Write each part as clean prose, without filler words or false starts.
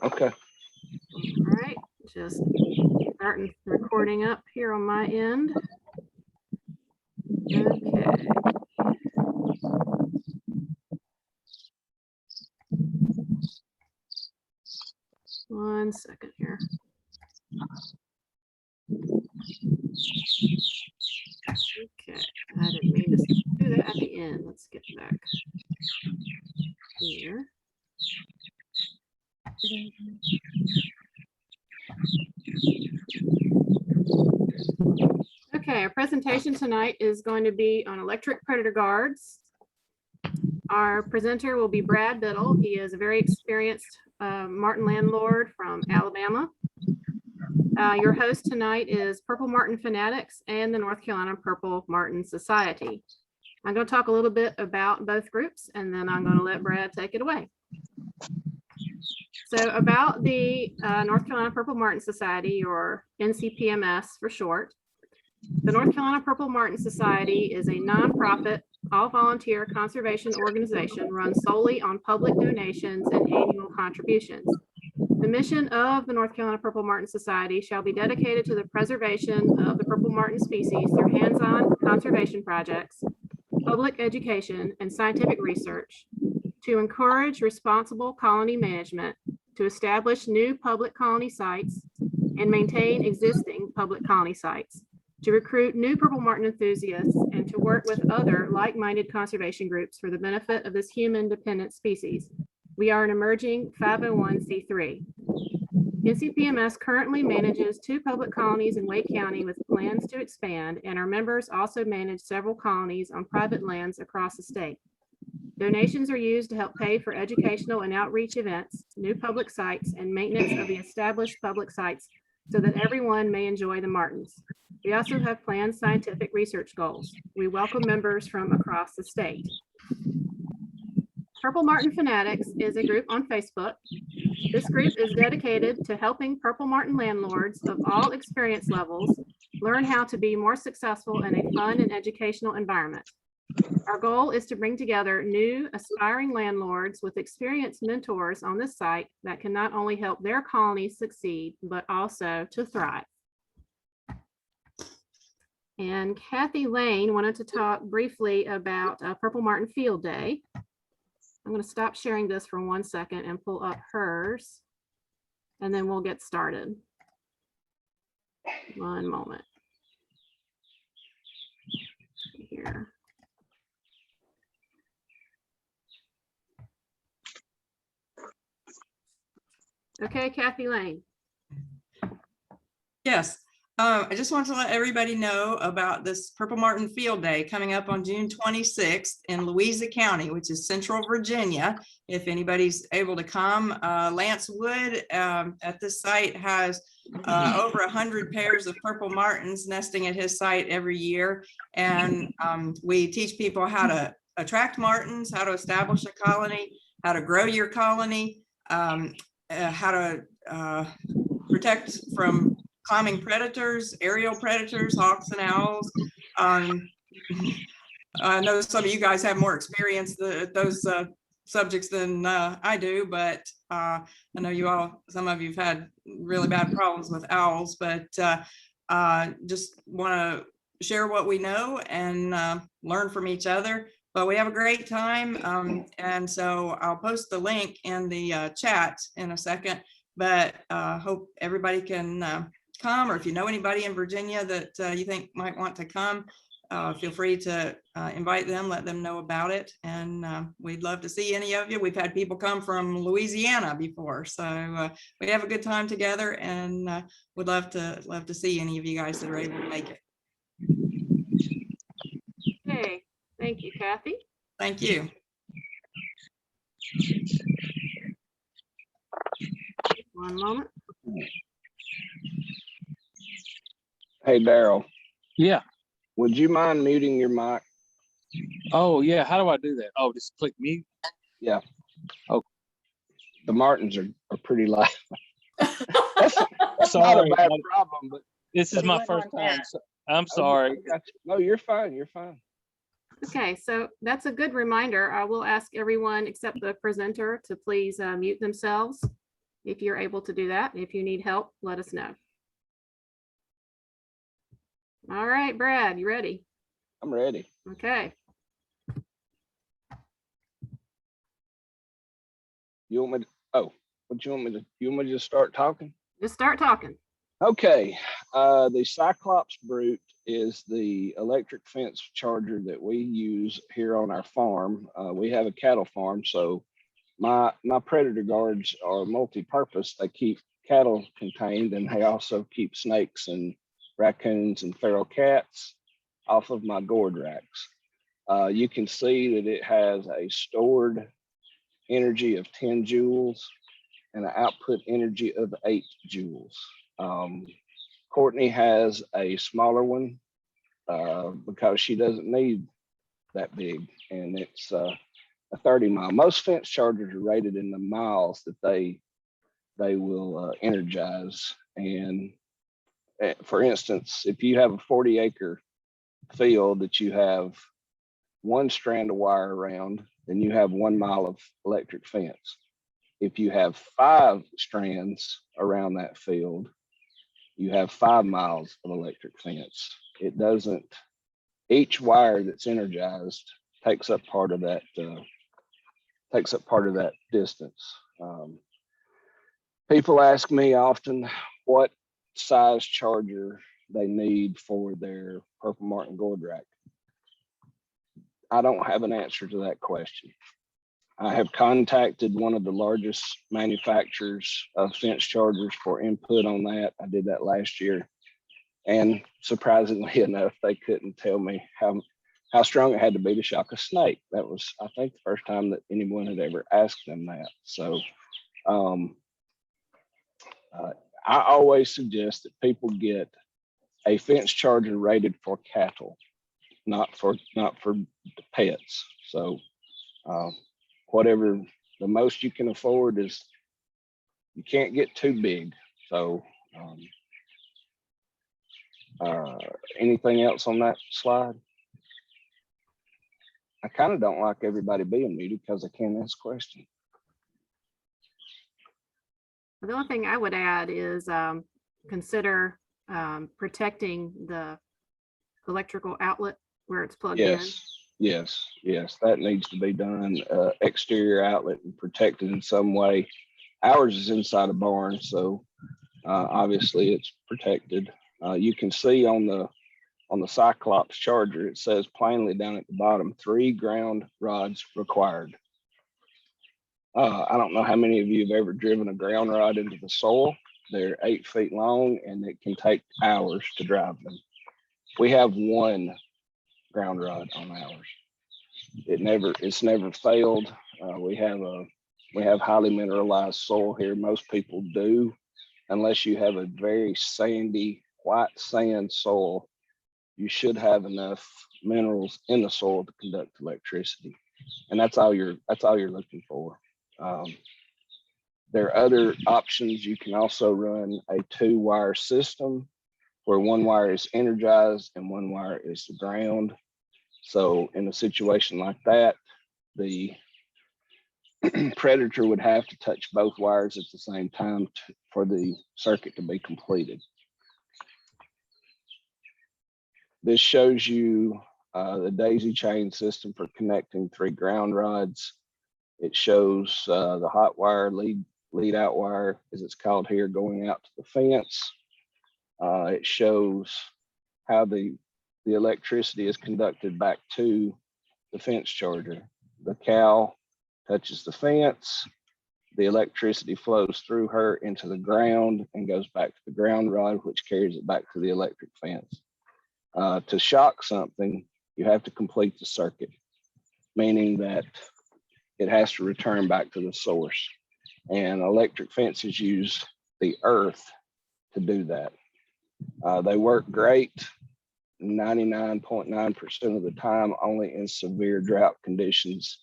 Okay. All right, just starting recording up here on my end. Okay. One second here. Okay, I didn't mean to do that at the end. Let's get back here. Okay, our presentation tonight is going to be on electric predator guards. Our presenter will be Brad Biddle. He is a very experienced marten landlord from Alabama. Your host tonight is Purple Marten Fanatics and the North Carolina Purple Marten Society. I'm going to talk a little bit about both groups, and then I'm going to let Brad take it away. So about the North Carolina Purple Marten Society, or NCPMS for short. The North Carolina Purple Marten Society is a nonprofit, all-volunteer conservation organization run solely on public donations and annual contributions. The mission of the North Carolina Purple Marten Society shall be dedicated to the preservation of the purple marten species through hands-on conservation projects, public education, and scientific research, to encourage responsible colony management, to establish new public colony sites, and maintain existing public colony sites, to recruit new purple marten enthusiasts, and to work with other like-minded conservation groups for the benefit of this human-dependent species. We are an emerging 501c3. NCPMS currently manages 2 public colonies in Wake County with plans to expand, and our members also manage several colonies on private lands across the state. Donations are used to help pay for educational and outreach events, new public sites, and maintenance of the established public sites so that everyone may enjoy the martens. We also have planned scientific research goals. We welcome members from across the state. Purple Marten Fanatics is a group on Facebook. This group is dedicated to helping purple marten landlords of all experience levels learn how to be more successful in a fun and educational environment. Our goal is to bring together new aspiring landlords with experienced mentors on this site that can not only help their colonies succeed, but also to thrive. And Kathy Lane wanted to talk briefly about Purple Marten Field Day. I'm going to stop sharing this for 1 second and pull up hers, and then we'll get started. One moment. Here. Okay, Kathy Lane. Yes, I just want to let everybody know about this Purple Marten Field Day coming up on June 26th in Louisa County, which is Central Virginia. If anybody's able to come, Lance Wood at this site has over 100 pairs of purple martens nesting at his site every year. And we teach people how to attract martens, how to establish a colony, how to grow your colony, how to protect from climbing predators, aerial predators, hawks and owls. I know some of you guys have more experience with those subjects than I do, but I know you all, some of you've had really bad problems with owls, but just want to share what we know and learn from each other. But we have a great time, and so I'll post the link in the chat in a second, but hope everybody can come, or if you know anybody in Virginia that you think might want to come, feel free to invite them, let them know about it, and we'd love to see any of you. We've had people come from Louisiana before, so we have a good time together, and would love to see any of you guys that are able to make it. Okay, thank you, Kathy. Thank you. One moment. Hey, Daryl. Yeah. Would you mind muting your mic? Oh, yeah. How do I do that? Oh, just click mute. Yeah. Oh, The martens are pretty loud. That's sorry. not a bad problem, but This is my first time. So I'm sorry. No, you're fine. You're fine. Okay, so that's a good reminder. I will ask everyone except the presenter to please mute themselves. if you're able to do that. If you need help, let us know. All right, Brad, you ready? I'm ready. Okay. You want me to, oh, what you want me to just start talking? Just start talking. Okay, the Cyclops Brute is the electric fence charger that we use here on our farm. We have a cattle farm, so my predator guards are multi-purpose. They keep cattle contained, and they also keep snakes and raccoons and feral cats off of my gourd racks. You can see that it has a stored energy of 10 joules and an output energy of 8 joules. Courtney has a smaller one because she doesn't need that big, and it's a 30 mile. Most fence chargers are rated in the miles that they will energize. And for instance, if you have a 40-acre field that you have one strand of wire around, then you have 1 mile of electric fence. If you have 5 strands around that field, you have 5 miles of electric fence. It doesn't, each wire that's energized takes up part of that distance. People ask me often what size charger they need for their Purple Martin gourd rack. I don't have an answer to that question. I have contacted one of the largest manufacturers of fence chargers for input on that. I did that last year. And surprisingly enough, they couldn't tell me how strong it had to be to shock a snake. That was, I think, the first time that anyone had ever asked them that. So I always suggest that people get a fence charger rated for cattle, not for pets. So whatever the most you can afford is, you can't get too big. So anything else on that slide? I kind of don't like everybody being muted because I can't ask questions. The only thing I would add is consider protecting the electrical outlet where it's plugged in. Yes, that needs to be done. Exterior outlet and protected in some way. Ours is inside a barn, so obviously it's protected. You can see on the Cyclops charger, it says plainly down at the bottom, 3 ground rods required. I don't know how many of you have ever driven a ground rod into the soil. They're 8 feet long, and it can take hours to drive them. We have 1 ground rod on ours. It's never failed. We have highly mineralized soil here. Most people do, unless you have a very sandy white sand soil. You should have enough minerals in the soil to conduct electricity, and that's all you're looking for. There are other options. You can also run a 2-wire system where 1 wire is energized and 1 wire is the ground. So in a situation like that, the predator would have to touch both wires at the same time for the circuit to be completed. This shows you the daisy chain system for connecting 3 ground rods. It shows the hot wire, lead out wire, as it's called here, going out to the fence. It shows how the electricity is conducted back to the fence charger. The cow touches the fence, the electricity flows through her into the ground and goes back to the ground rod, which carries it back to the electric fence. To shock something, you have to complete the circuit, meaning that it has to return back to the source. And electric fences use the earth to do that. They work great 99.9% of the time. Only in severe drought conditions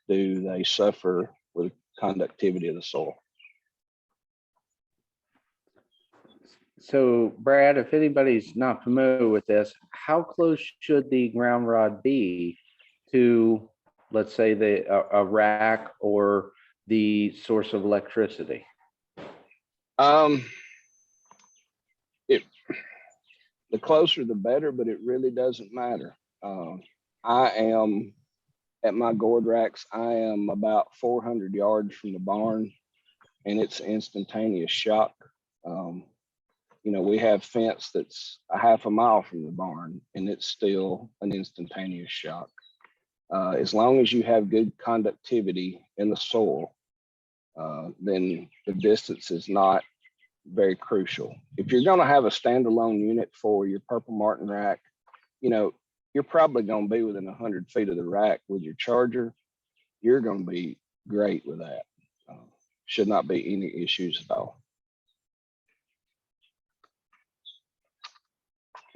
do they suffer with conductivity of the soil. So Brad, if anybody's not familiar with this, how close should the ground rod be to, let's say, a rack or the source of electricity? It the closer the better, but it really doesn't matter. I am at my gourd racks. I am about 400 yards from the barn, and it's instantaneous shock. You know, we have fence that's a half a mile from the barn, and it's still an instantaneous shock. As long as you have good conductivity in the soil, then the distance is not very crucial. If you're going to have a standalone unit for your Purple Martin rack, you know, you're probably going to be within 100 feet of the rack with your charger. You're going to be great with that. Should not be any issues at all.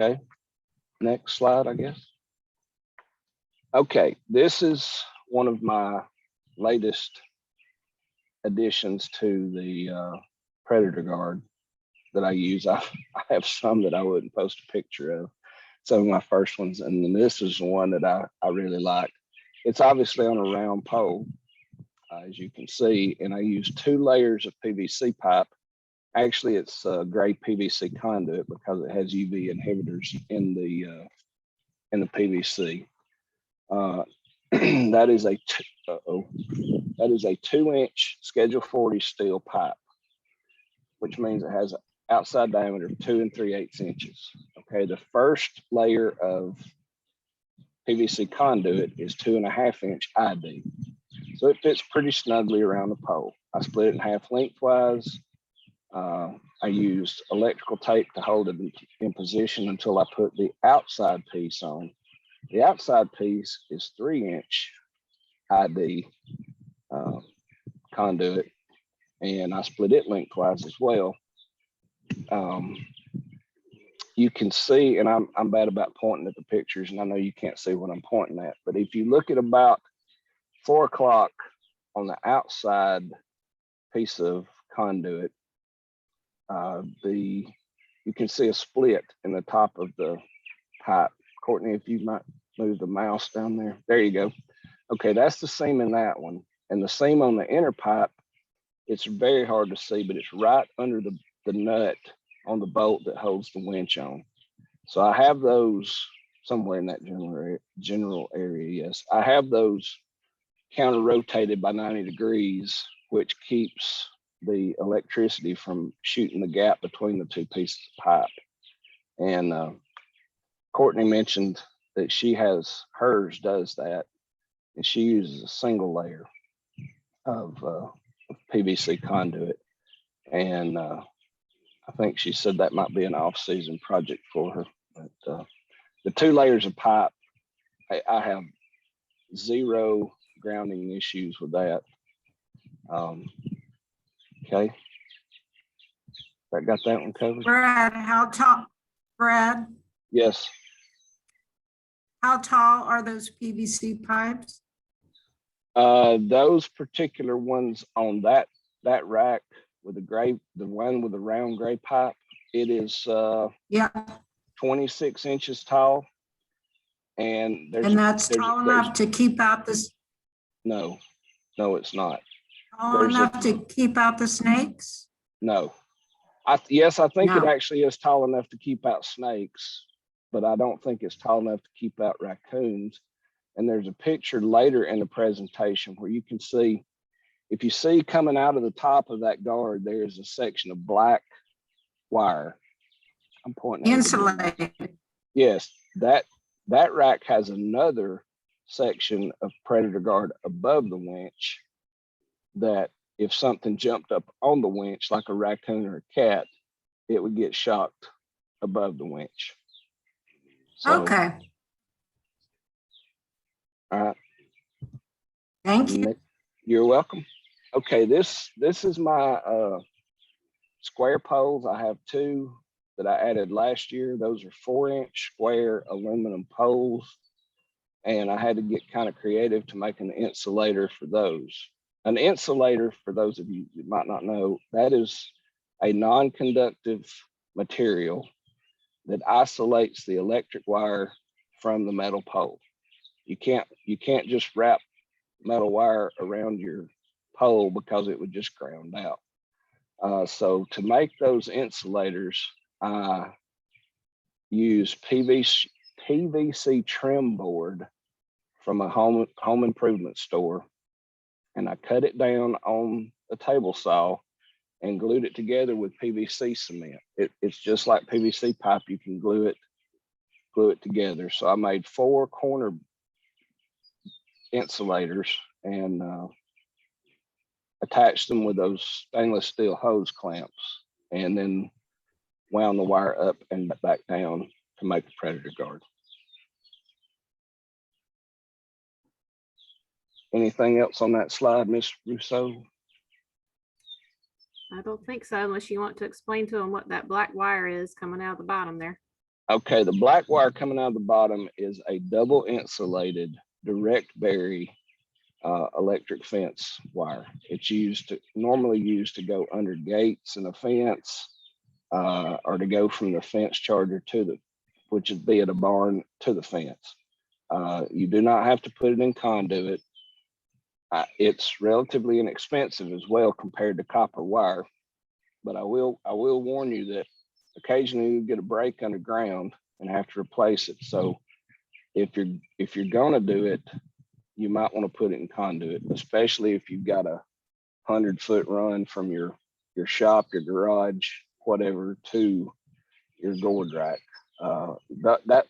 Okay, next slide, I guess. Okay, this is one of my latest additions to the Predator Guard that I use. I have some that I wouldn't post a picture of, some of my first ones, and then this is the one that I really like. It's obviously on a round pole, as you can see, and I use 2 layers of PVC pipe. Actually, it's gray PVC conduit because it has UV inhibitors in the PVC. That is a 2-inch Schedule 40 steel pipe, which means it has an outside diameter of 2 3/8 inches. Okay, the first layer of PVC conduit is 2.5-inch ID, so it fits pretty snugly around the pole. I split it in half lengthwise. I used electrical tape to hold it in position until I put the outside piece on. The outside piece is 3-inch ID conduit, and I split it lengthwise as well. You can see, and I'm bad about pointing at the pictures, and I know you can't see what I'm pointing at, but if you look at about 4 o'clock on the outside piece of conduit, you can see a split in the top of the pipe. Courtney, if you might move the mouse down there. There you go. Okay, that's the seam in that one. And the seam on the inner pipe, it's very hard to see, but it's right under the nut on the bolt that holds the winch on. So I have those somewhere in that general area, yes. I have those counter rotated by 90 degrees, which keeps the electricity from shooting the gap between the 2 pieces of pipe. And Courtney mentioned that hers does that, and she uses a single layer of PVC conduit. And I think she said that might be an off-season project for her. But the 2 layers of pipe, I have 0 grounding issues with that. Okay. I got that one covered? Brad, Yes. how tall are those PVC pipes? Those particular ones on that rack with the one with the round gray pipe, it is Yeah, 26 inches tall. And that's tall enough to keep out this, no, it's not. tall enough to keep out the snakes? No. Yes, I think it No. actually is tall enough to keep out snakes, but I don't think it's tall enough to keep out raccoons. And there's a picture later in the presentation where you can see, if you see coming out of the top of that guard, there's a section of black wire. I'm pointing. Insulated. Yes, that rack has another section of Predator Guard above the winch that if something jumped up on the winch, like a raccoon or a cat, it would get shocked above the winch. So, Okay, all right. thank you. You're welcome. Okay, this is my square poles. I have 2 that I added last year. Those are 4-inch square aluminum poles. And I had to get kind of creative to make an insulator for those. An insulator, for those of you that might not know, that is a non-conductive material that isolates the electric wire from the metal pole. You can't just wrap metal wire around your pole because it would just ground out. So to make those insulators, I use PVC trim board from a home improvement store, and I cut it down on a table saw and glued it together with PVC cement. It's just like PVC pipe. You can glue it together. So I made 4 corner insulators and attached them with those stainless steel hose clamps, and then wound the wire up and back down to make the predator guard. Anything else on that slide, Miss Rousseau? I don't think so, unless you want to explain to them what that black wire is coming out of the bottom there. Okay, the black wire coming out of the bottom is a double insulated direct bury electric fence wire. It's normally used to go under gates in a fence, or to go from the fence charger which would be at a barn, to the fence. You do not have to put it in conduit. It's relatively inexpensive as well compared to copper wire, but I will warn you that occasionally you get a break underground and have to replace it. So if you're gonna do it, you might want to put it in conduit, especially if you've got a 100-foot run from your shop, your garage, whatever, to your gourd rack.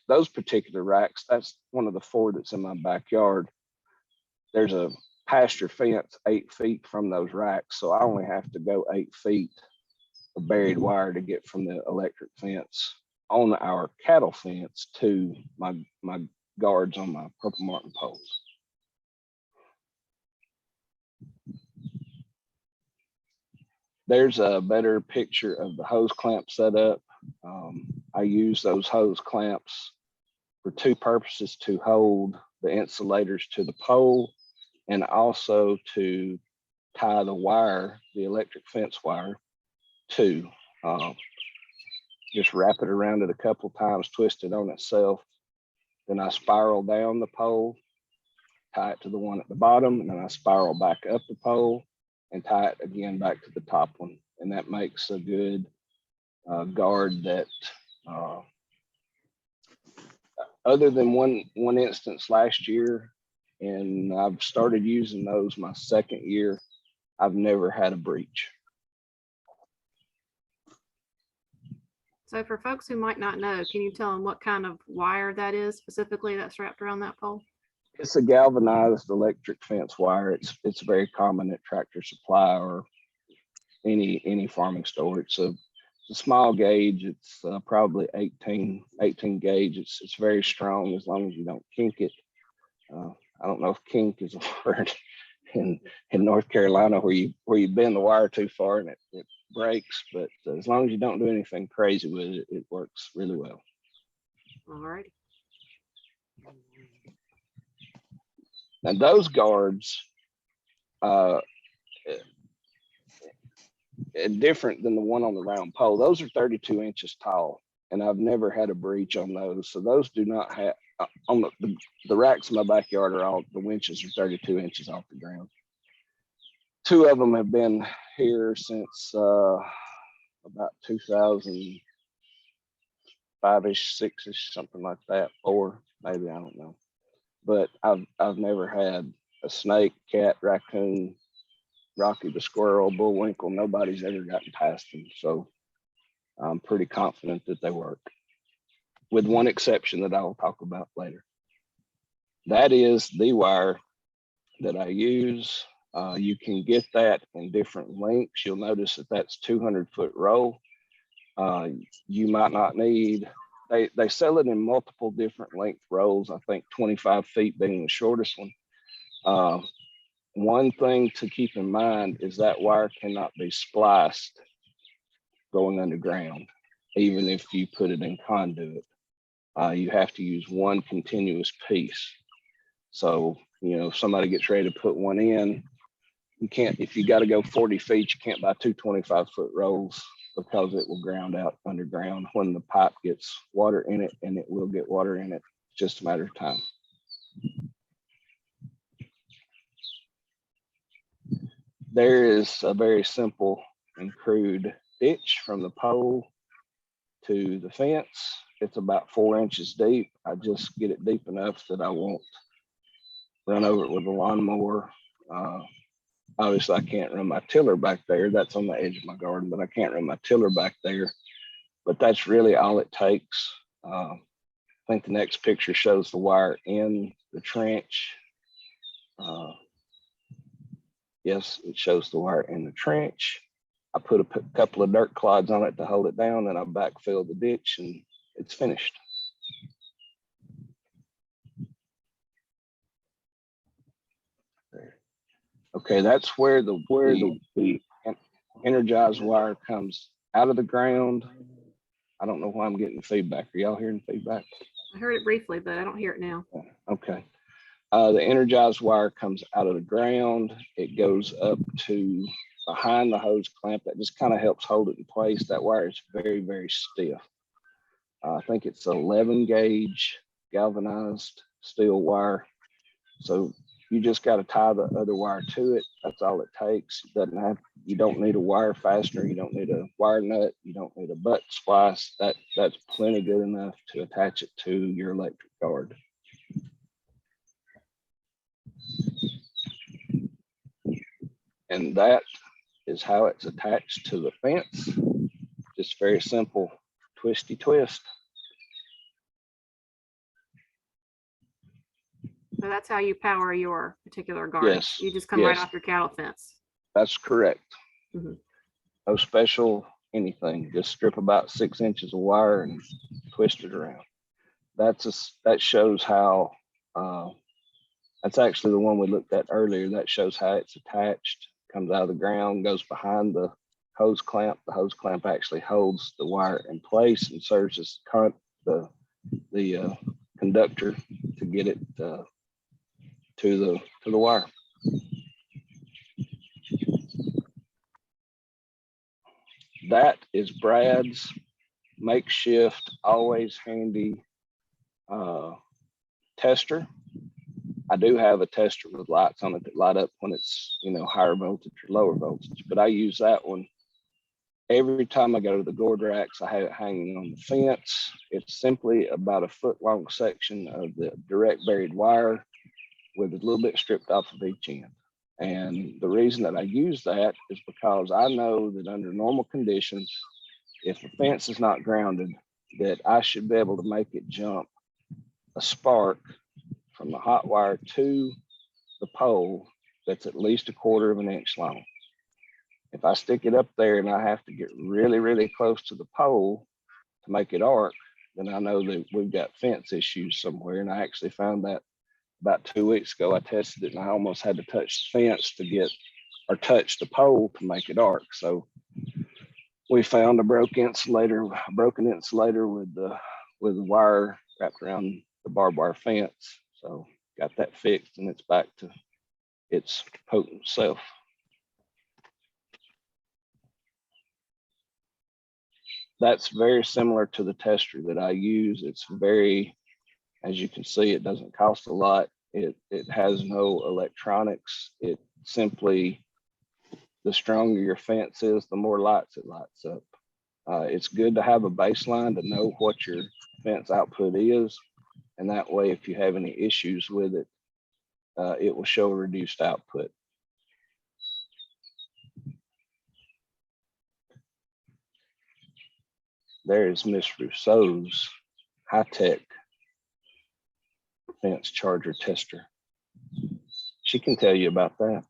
Those particular racks, that's one of the 4 that's in my backyard. There's a pasture fence 8 feet from those racks, so I only have to go 8 feet of buried wire to get from the electric fence on our cattle fence to my guards on my Purple Martin poles. There's a better picture of the hose clamp setup. I use those hose clamps for 2 purposes: to hold the insulators to the pole, and also to tie the wire, the electric fence wire, to. Just wrap it around it a couple times, twist it on itself. Then I spiral down the pole, tie it to the one at the bottom, and then I spiral back up the pole and tie it again back to the top one. And that makes a good guard that, other than one instance last year, and I've started using those my 2nd year, I've never had a breach. So for folks who might not know, can you tell them what kind of wire that is specifically that's wrapped around that pole? It's a galvanized electric fence wire. It's very common at Tractor Supply or any farming store. It's a small gauge. It's probably 18 gauge. It's very strong as long as you don't kink it. I don't know if kink is a word in North Carolina where you bend the wire too far and it breaks, but as long as you don't do anything crazy with it, it works really well. All right. And those guards, different than the one on the round pole. Those are 32 inches tall, and I've never had a breach on those. So those do not have, on the racks in my backyard the winches are 32 inches off the ground. 2 of them have been here since about 2005-ish, 6-ish, something like that, 4 maybe, I don't know. But I've never had a snake, cat, raccoon, Rocky the squirrel, bullwinkle. Nobody's ever gotten past them. So I'm pretty confident that they work, with one exception that I'll talk about later. That is the wire that I use. You can get that in different lengths. You'll notice that that's 200-foot roll. You might not need, they sell it in multiple different length rolls. I think 25 feet being the shortest one. One thing to keep in mind is that wire cannot be spliced going underground, even if you put it in conduit. You have to use one continuous piece. So, if somebody gets ready to put one in, you can't, if you got to go 40 feet, you can't buy 2 25-foot rolls, because it will ground out underground when the pipe gets water in it, and it will get water in it. It's just a matter of time. There is a very simple and crude ditch from the pole to the fence. It's about 4 inches deep. I just get it deep enough that I won't run over it with a lawnmower. Obviously, I can't run my tiller back there. That's on the edge of my garden, but I can't run my tiller back there. But that's really all it takes. I think the next picture shows the wire in the trench. Yes, it shows the wire in the trench. I put a couple of dirt clods on it to hold it down, and I backfill the ditch, and it's finished. Okay, that's where the energized wire comes out of the ground. I don't know why I'm getting feedback. Are y'all hearing feedback? I heard it briefly, but I don't hear it now. Okay. The energized wire comes out of the ground. It goes up to behind the hose clamp. That just kind of helps hold it in place. That wire is very, very stiff. I think it's 11 gauge galvanized steel wire. So you just got to tie the other wire to it. That's all it takes. You don't need a wire fastener. You don't need a wire nut. You don't need a butt splice. That's plenty good enough to attach it to your electric guard. And that is how it's attached to the fence. Just very simple twisty twist. So that's how you power your particular garden. Yes. You just come right Yes. off your cattle fence. That's correct. Mhm. No special anything. Just strip about 6 inches of wire and twist it around. That shows how. That's actually the one we looked at earlier. That shows how it's attached. Comes out of the ground, goes behind the hose clamp. The hose clamp actually holds the wire in place and serves as the conductor to get it to the wire. That is Brad's makeshift, always handy tester. I do have a tester with lights on it that light up when it's, higher voltage or lower voltage, but I use that one every time I go to the gourd racks. I have it hanging on the fence. It's simply about a foot long section of the direct buried wire with a little bit stripped off of each end. And the reason that I use that is because I know that under normal conditions, if the fence is not grounded, that I should be able to make it jump a spark from the hot wire to the pole that's at least 1/4 of an inch long. If I stick it up there and I have to get really, really close to the pole to make it arc, then I know that we've got fence issues somewhere. And I actually found that about 2 weeks ago. I tested it and I almost had to touch the fence touch the pole to make it arc. So we found a broken insulator with the wire wrapped around the barbed wire fence. So got that fixed and it's back to its potent self. That's very similar to the tester that I use. It's very, as you can see, it doesn't cost a lot. It has no electronics. It simply, the stronger your fence is, the more lights it lights up. It's good to have a baseline to know what your fence output is. And that way, if you have any issues with it, it will show a reduced output. There is Miss Rousseau's high-tech fence charger tester. She can tell you about that.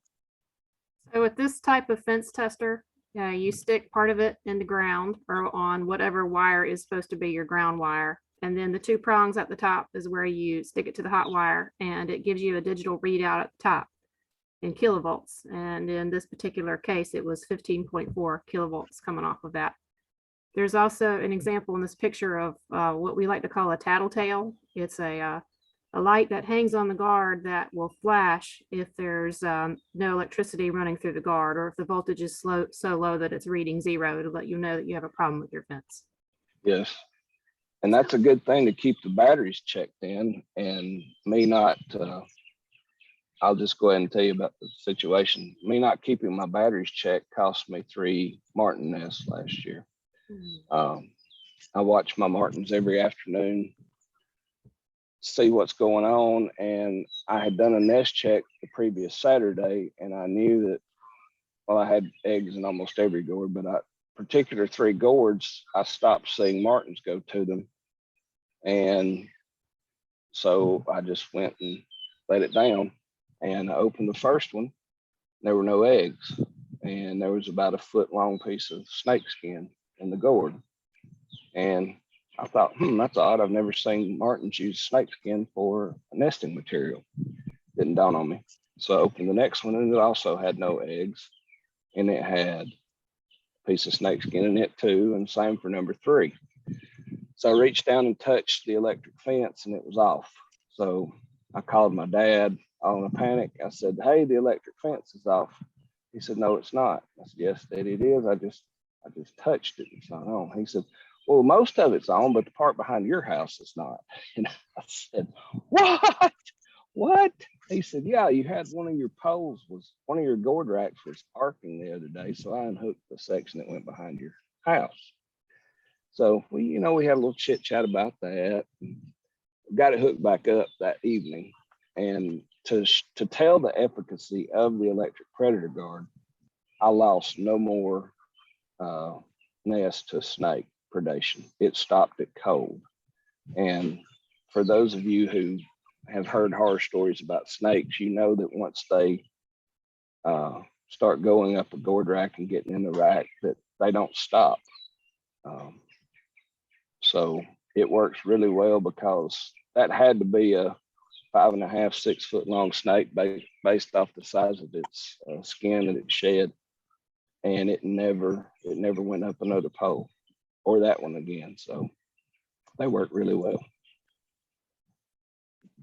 So with this type of fence tester, you stick part of it in the ground or on whatever wire is supposed to be your ground wire. And then the 2 prongs at the top is where you stick it to the hot wire, and it gives you a digital readout at the top in kilovolts. And in this particular case, it was 15.4 kilovolts coming off of that. There's also an example in this picture of what we like to call a tattletale. It's a light that hangs on the guard that will flash if there's no electricity running through the guard, or if the voltage is so low that it's reading 0 to let you know that you have a problem with your fence. Yes. And that's a good thing to keep the batteries checked in, and me not I'll just go ahead and tell you about the situation. Me not keeping my batteries checked cost me 3 martin nests last year. I watch my martins every afternoon, see what's going on, and I had done a nest check the previous Saturday, and I knew that, well, I had eggs in almost every gourd, but particular 3 gourds, I stopped seeing martins go to them. And so I just went and let it down, and I opened the first one. There were no eggs, and there was about a foot long piece of snake skin in the gourd. And I thought, that's odd. I've never seen martins use snake skin for nesting material. Didn't dawn on me. So I opened the next one, and it also had no eggs, and it had a piece of snake skin in it too, and same for number 3. So I reached down and touched the electric fence, and it was off. So I called my dad all in a panic. I said, hey, the electric fence is off. He said, no, it's not. I said, yes, Daddy, it is. I just touched it. It's not on. He said, well, most of it's on, but the part behind your house is not. And I said, what? He said, yeah, you had one of your gourd racks was arcing the other day. So I unhooked the section that went behind your house. So we had a little chit chat about that. Got it hooked back up that evening. And to tell the efficacy of the electric predator guard, I lost no more nests to snake predation. It stopped it cold. And for those of you who have heard horror stories about snakes, you know that once they start going up a gourd rack and getting in the rack, that they don't stop. So it works really well, because that had to be a 5.5, 6 foot long snake based off the size of its skin that it shed. And it never went up another pole or that one again. So they work really well.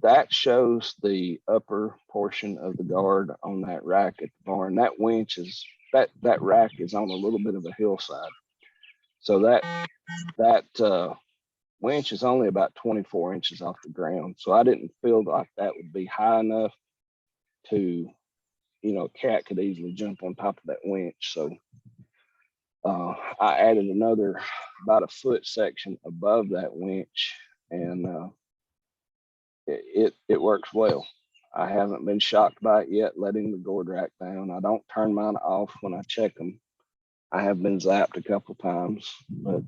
That shows the upper portion of the guard on that rack at the barn. That winch is, that rack is on a little bit of a hillside. So that winch is only about 24 inches off the ground. So I didn't feel like that would be high enough to, a cat could easily jump on top of that winch. So I added another about a foot section above that winch, and it works well. I haven't been shocked by it yet, letting the gourd rack down. I don't turn mine off when I check them. I have been zapped a couple times, but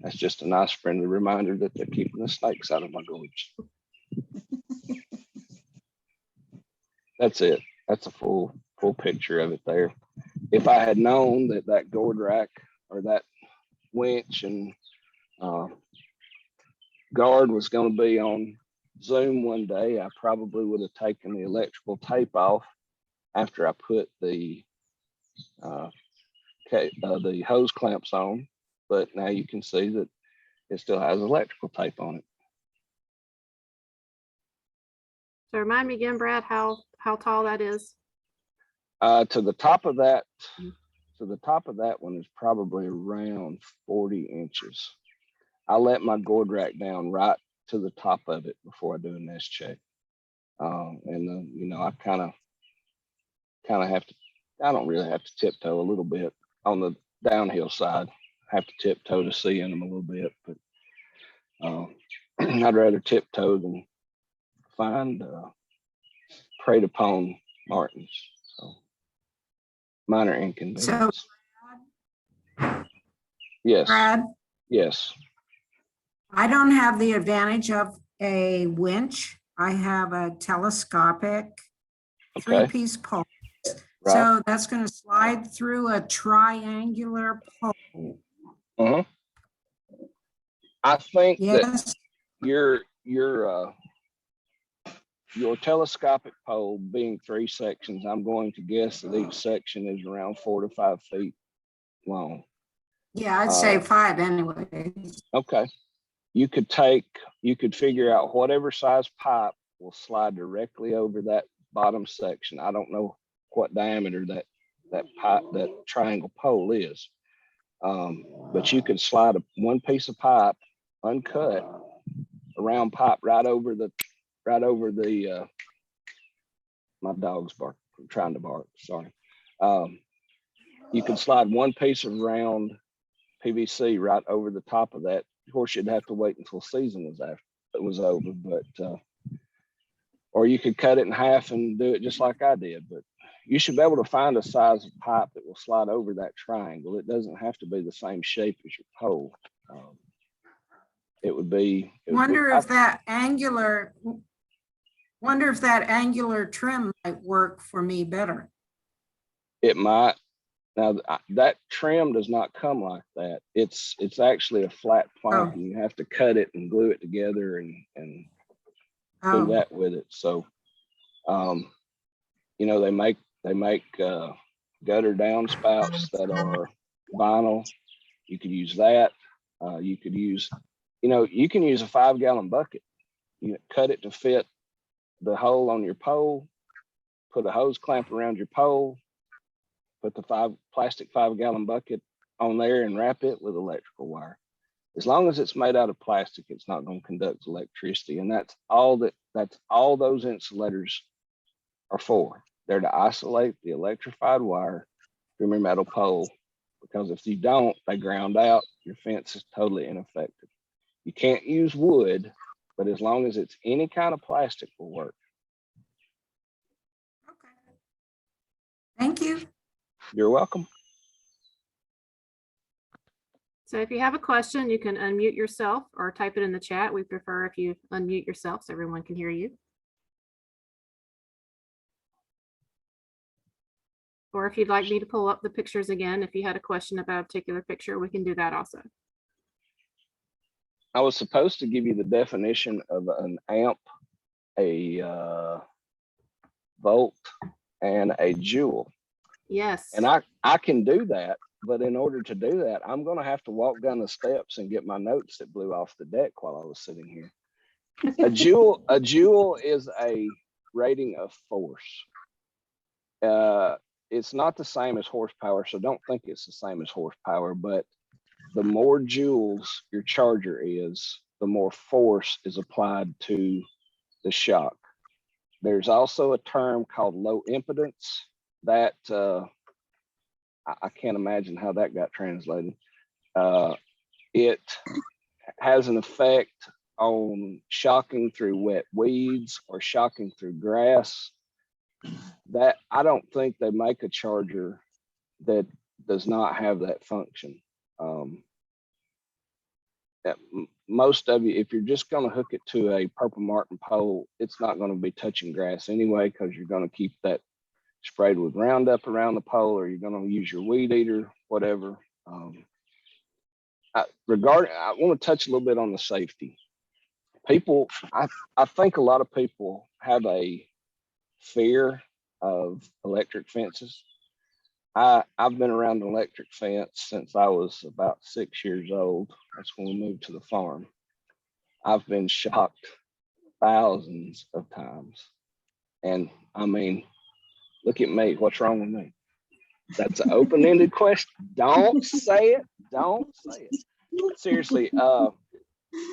that's just a nice friendly reminder that they're keeping the snakes out of my gourds. That's it. That's a full picture of it there. If I had known that gourd rack or that winch and guard was going to be on Zoom one day, I probably would have taken the electrical tape off after I put the hose clamps on. But now you can see that it still has electrical tape on it. So remind me again, Brad, how tall that is. To the top of that one is probably around 40 inches. I let my gourd rack down right to the top of it before I do a nest check. And I kind of have to, I don't really have to tiptoe a little bit on the downhill side. I have to tiptoe to see in them a little bit, but I'd rather tiptoe than find preyed upon martins. So minor inconvenience. So, Yes. Brad, Yes. I don't have the advantage of a winch. I have a telescopic Okay. 3-piece pole. Right. So that's going to slide through a triangular pole. I think that Yes. your telescopic pole being 3 sections, I'm going to guess that each section is around 4 to 5 feet long. Yeah, I'd say 5 anyway. Okay. You could figure out whatever size pipe will slide directly over that bottom section. I don't know what diameter that pipe, that triangle pole is. But you could slide one piece of pipe uncut, a round pipe right over the my dog's bark, trying to bark, sorry. You can slide one piece of round PVC right over the top of that. Of course, you'd have to wait until season was over, but or you could cut it in half and do it just like I did. But you should be able to find a size of pipe that will slide over that triangle. It doesn't have to be the same shape as your pole. It would be. Wonder if that angular trim might work for me better. It might. Now that trim does not come like that. It's actually a flat plank, and you have to cut it and glue it together and do that with it. So, you know, they make gutter downspouts that are vinyl. You could use that. You could use, you can use a 5-gallon bucket. You cut it to fit the hole on your pole, put a hose clamp around your pole, put the plastic 5-gallon bucket on there and wrap it with electrical wire. As long as it's made out of plastic, it's not going to conduct electricity. And that's all those insulators are for. They're to isolate the electrified wire from your metal pole, because if you don't, they ground out, your fence is totally ineffective. You can't use wood, but as long as it's any kind of plastic will work. Okay. Thank you. You're welcome. So if you have a question, you can unmute yourself or type it in the chat. We prefer if you unmute yourself so everyone can hear you. Or if you'd like me to pull up the pictures again, if you had a question about a particular picture, we can do that also. I was supposed to give you the definition of an amp, a volt, and a joule. Yes. And I can do that, but in order to do that, I'm going to have to walk down the steps and get my notes that blew off the deck while I was sitting here. A joule is a rating of force. It's not the same as horsepower, so don't think it's the same as horsepower, but the more joules your charger is, the more force is applied to the shock. There's also a term called low impedance that I can't imagine how that got translated. It has an effect on shocking through wet weeds or shocking through grass. That I don't think they make a charger that does not have that function. Most of you, if you're just going to hook it to a Purple Martin pole, it's not going to be touching grass anyway, because you're going to keep that sprayed with Roundup around the pole, or you're going to use your weed eater, whatever. I want to touch a little bit on the safety. People, I think a lot of people have a fear of electric fences. I've been around an electric fence since I was about 6 years old. That's when we moved to the farm. I've been shocked thousands of times. And I mean, look at me, what's wrong with me? That's an open-ended question. Don't say it, don't say it. Seriously,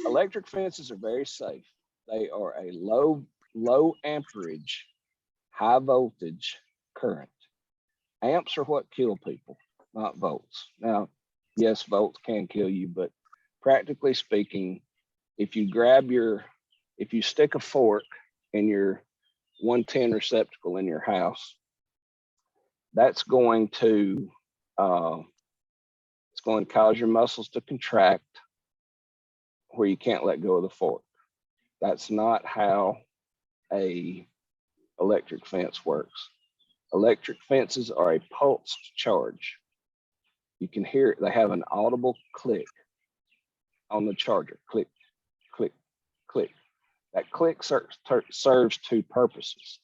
electric fences are very safe. They are a low amperage, high voltage current. Amps are what kill people, not volts. Now, yes, volts can kill you, but practically speaking, if you stick a fork in your 110 receptacle in your house, that's going to it's going to cause your muscles to contract where you can't let go of the fork. That's not how a electric fence works. Electric fences are a pulsed charge. You can hear it. They have an audible click on the charger. Click, click, click. That click serves two purposes.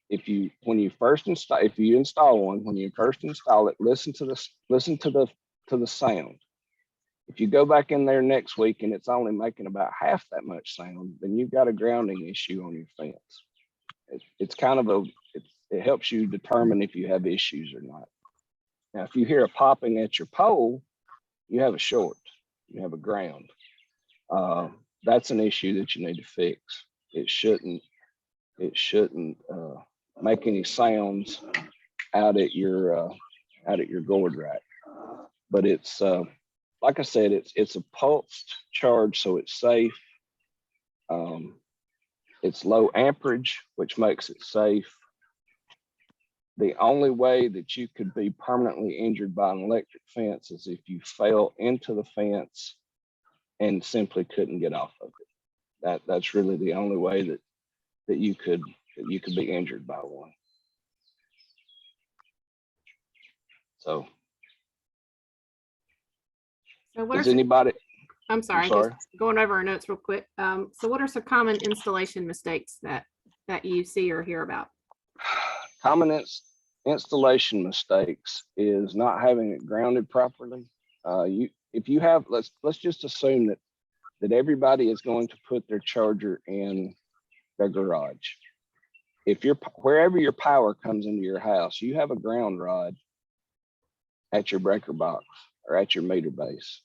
If you install one, when you first install it, listen to the sound. If you go back in there next week and it's only making about half that much sound, then you've got a grounding issue on your fence. It helps you determine if you have issues or not. Now, if you hear a popping at your pole, you have a short, you have a ground. That's an issue that you need to fix. It shouldn't make any sounds out at your gourd rack. But it's like I said, it's a pulsed charge, so it's safe. It's low amperage, which makes it safe. The only way that you could be permanently injured by an electric fence is if you fell into the fence and simply couldn't get off of it. That's really the only way that you could be injured by one. So what are does some, anybody? I'm sorry, sorry. just going over our notes real quick. So what are some common installation mistakes that you see or hear about? Common installation mistakes is not having it grounded properly. If you have, let's just assume that everybody is going to put their charger in their garage. If wherever your power comes into your house, you have a ground rod at your breaker box or at your meter base.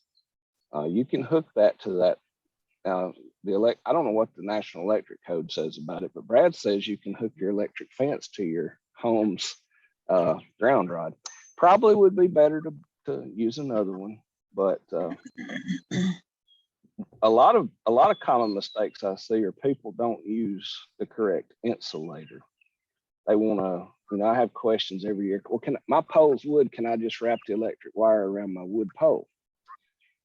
You can hook that to that. I don't know what the National Electric Code says about it, but Brad says you can hook your electric fence to your home's ground rod. Probably would be better to use another one, but a lot of common mistakes I see are people don't use the correct insulator. They want to, I have questions every year. Well, my pole's wood, can I just wrap the electric wire around my wood pole?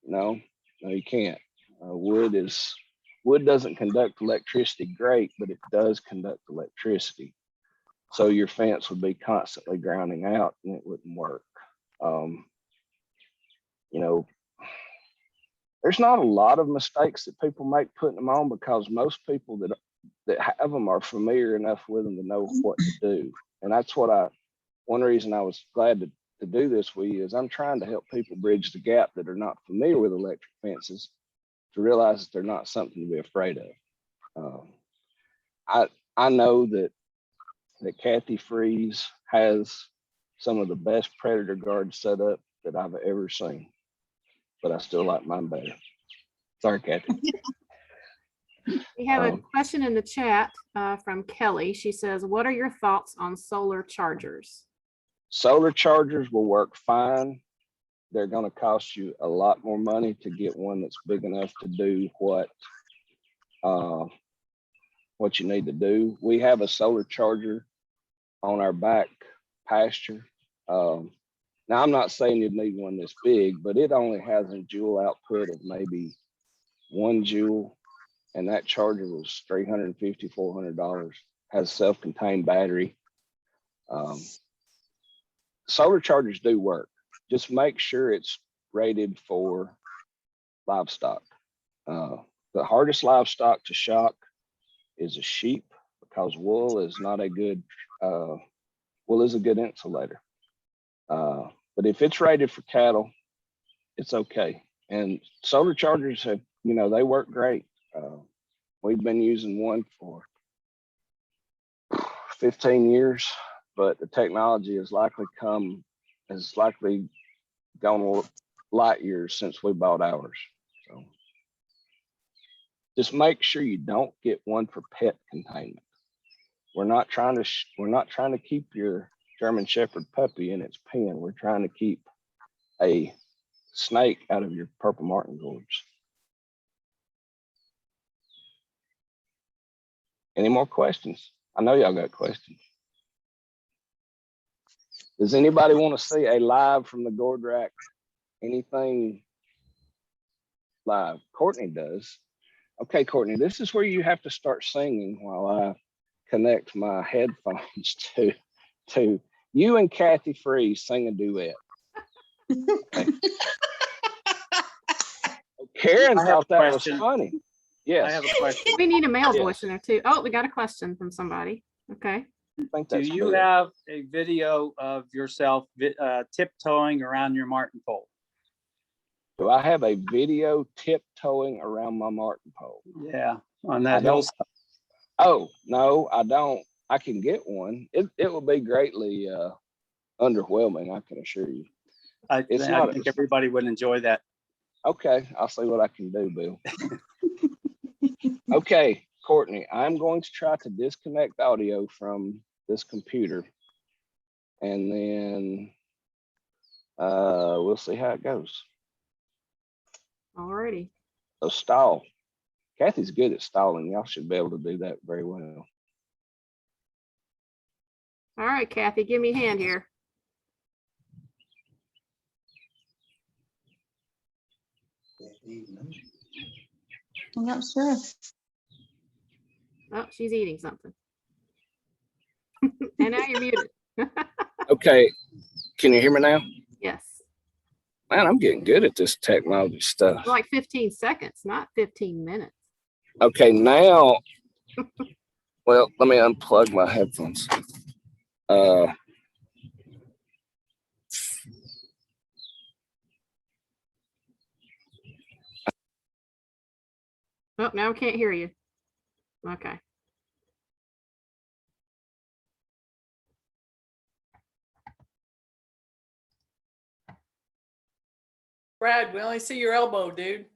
No, you can't. Wood doesn't conduct electricity great, but it does conduct electricity. So your fence would be constantly grounding out and it wouldn't work. There's not a lot of mistakes that people make putting them on because most people that have them are familiar enough with them to know what to do. And that's one reason I was glad to do this with you is I'm trying to help people bridge the gap that are not familiar with electric fences to realize that they're not something to be afraid of. I know that Kathy Freeze has some of the best predator guards set up that I've ever seen, but I still like mine better. Sorry, Kathy. We have a question in the chat from Kelly. She says, what are your thoughts on solar chargers? Solar chargers will work fine. They're going to cost you a lot more money to get one that's big enough to do what you need to do. We have a solar charger on our back pasture. Now, I'm not saying you'd need one this big, but it only has a joule output of maybe 1 joule, and that charger was $350, $400. Has a self-contained battery. Solar chargers do work. Just make sure it's rated for livestock. The hardest livestock to shock is a sheep because wool is not a good, wool is a good insulator. But if it's rated for cattle, it's okay. And solar chargers have, they work great. We've been using one for 15 years, but the technology has likely gone light years since we bought ours. So just make sure you don't get one for pet containment. We're not trying to keep your German Shepherd puppy in its pen. We're trying to keep a snake out of your purple martin gourds. Any more questions? I know y'all got questions. Does anybody want to see a live from the gourd rack? Anything live? Courtney does. Okay, Courtney, this is where you have to start singing while I connect my headphones to you and Kathy Freeze sing a duet. Okay. Karen thought that was funny. Yes. I have a question. We need a male Yes. voice in there too. Oh, we got a question from somebody. Okay. I think Do that's you good. have a video of yourself tiptoeing around your marten pole? Do I have a video tiptoeing around my marten pole? Yeah, on I that don't. hillside. Oh, no, I don't. I can get one. It will be greatly underwhelming, I can assure you. I It's not- think everybody would enjoy that. Okay, I'll see what I can do, Bill. Okay, Courtney, I'm going to try to disconnect audio from this computer, and then we'll see how it goes. Alrighty. So stall. Kathy's good at stalling. Y'all should be able to do that very well. All right, Kathy, give me a hand here. I'm not sure. Oh, she's eating something. And now you're muted. Okay, can you hear me now? Yes. Man, I'm getting good at this technology stuff. Like 15 seconds, not 15 minutes. Okay, now, well, let me unplug my headphones. Oh, now I can't hear you. Okay. Brad, we only see your elbow, dude.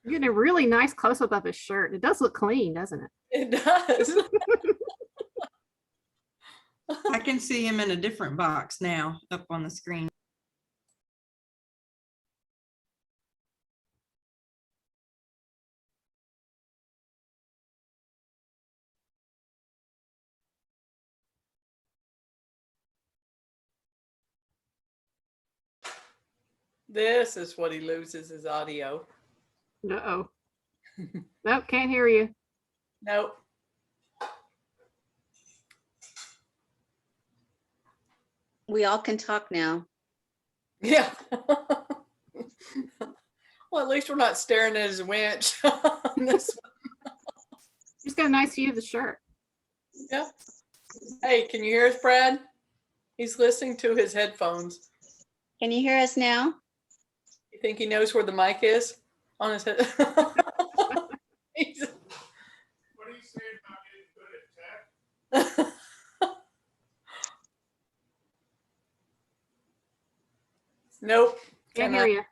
You're getting a really nice close-up of his shirt. It does look clean, doesn't it? It does. I can see him in a different box now up on the screen. This is what he loses his audio. Uh-oh. Nope, can't hear you. Nope. We all can talk now. Yeah. Well, at least we're not staring at his winch. On this one. He's got a nice view of the shirt. Yeah. Hey, can you hear us, Brad? He's listening to his headphones. Can you hear us now? You think he knows where the mic is on his head? He's- What are you saying about getting good at tech? Nope. Can't cannot. hear you.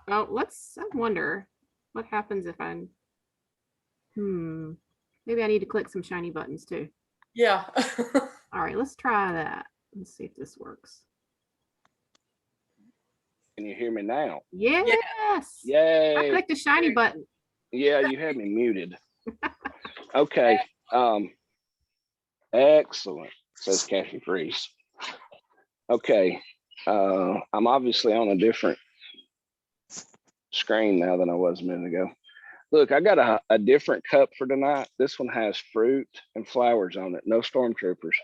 Oh, I wonder what happens if maybe I need to click some shiny buttons too. Yeah. All right, let's try that. Let's see if this works. Can you hear me now? Yes. I Yay. clicked the shiny button. Yeah, you had me muted. Okay. Excellent, says Kathy Freeze. Okay. I'm obviously on a different screen now than I was a minute ago. Look, I got a different cup for tonight. This one has fruit and flowers on it. No stormtroopers.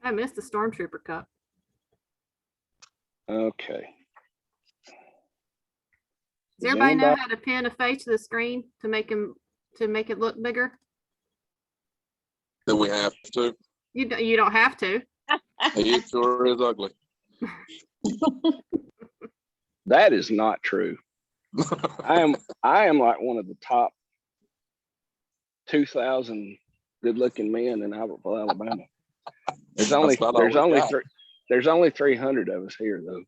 I missed the stormtrooper cup. Okay. Does everybody know how to pin a face to the screen to make it look bigger? Do we have to? You don't have to. He sure is ugly. That is not true. I am like one of the top 2,000 good-looking men in Albertville, Alabama. There's only 300 of us here though.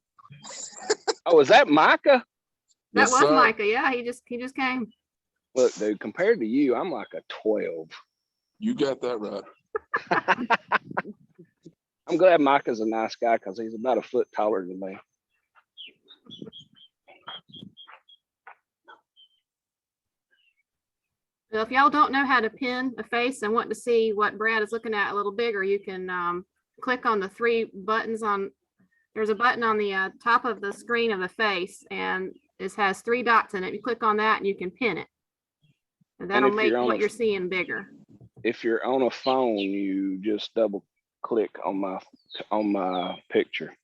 Oh, is that Micah? That Yes, was sir. Micah. Yeah, he just came. Look, dude, compared to you, I'm like a 12. You got that right. I'm glad Micah's a nice guy because he's about a foot taller than me. Well, if y'all don't know how to pin a face and want to see what Brad is looking at a little bigger, you can click on the three buttons there's a button on the top of the screen of the face and it has three dots in it. You click on that and you can pin it. And that'll make what you're seeing bigger. If you're on a phone, you just double click on my picture.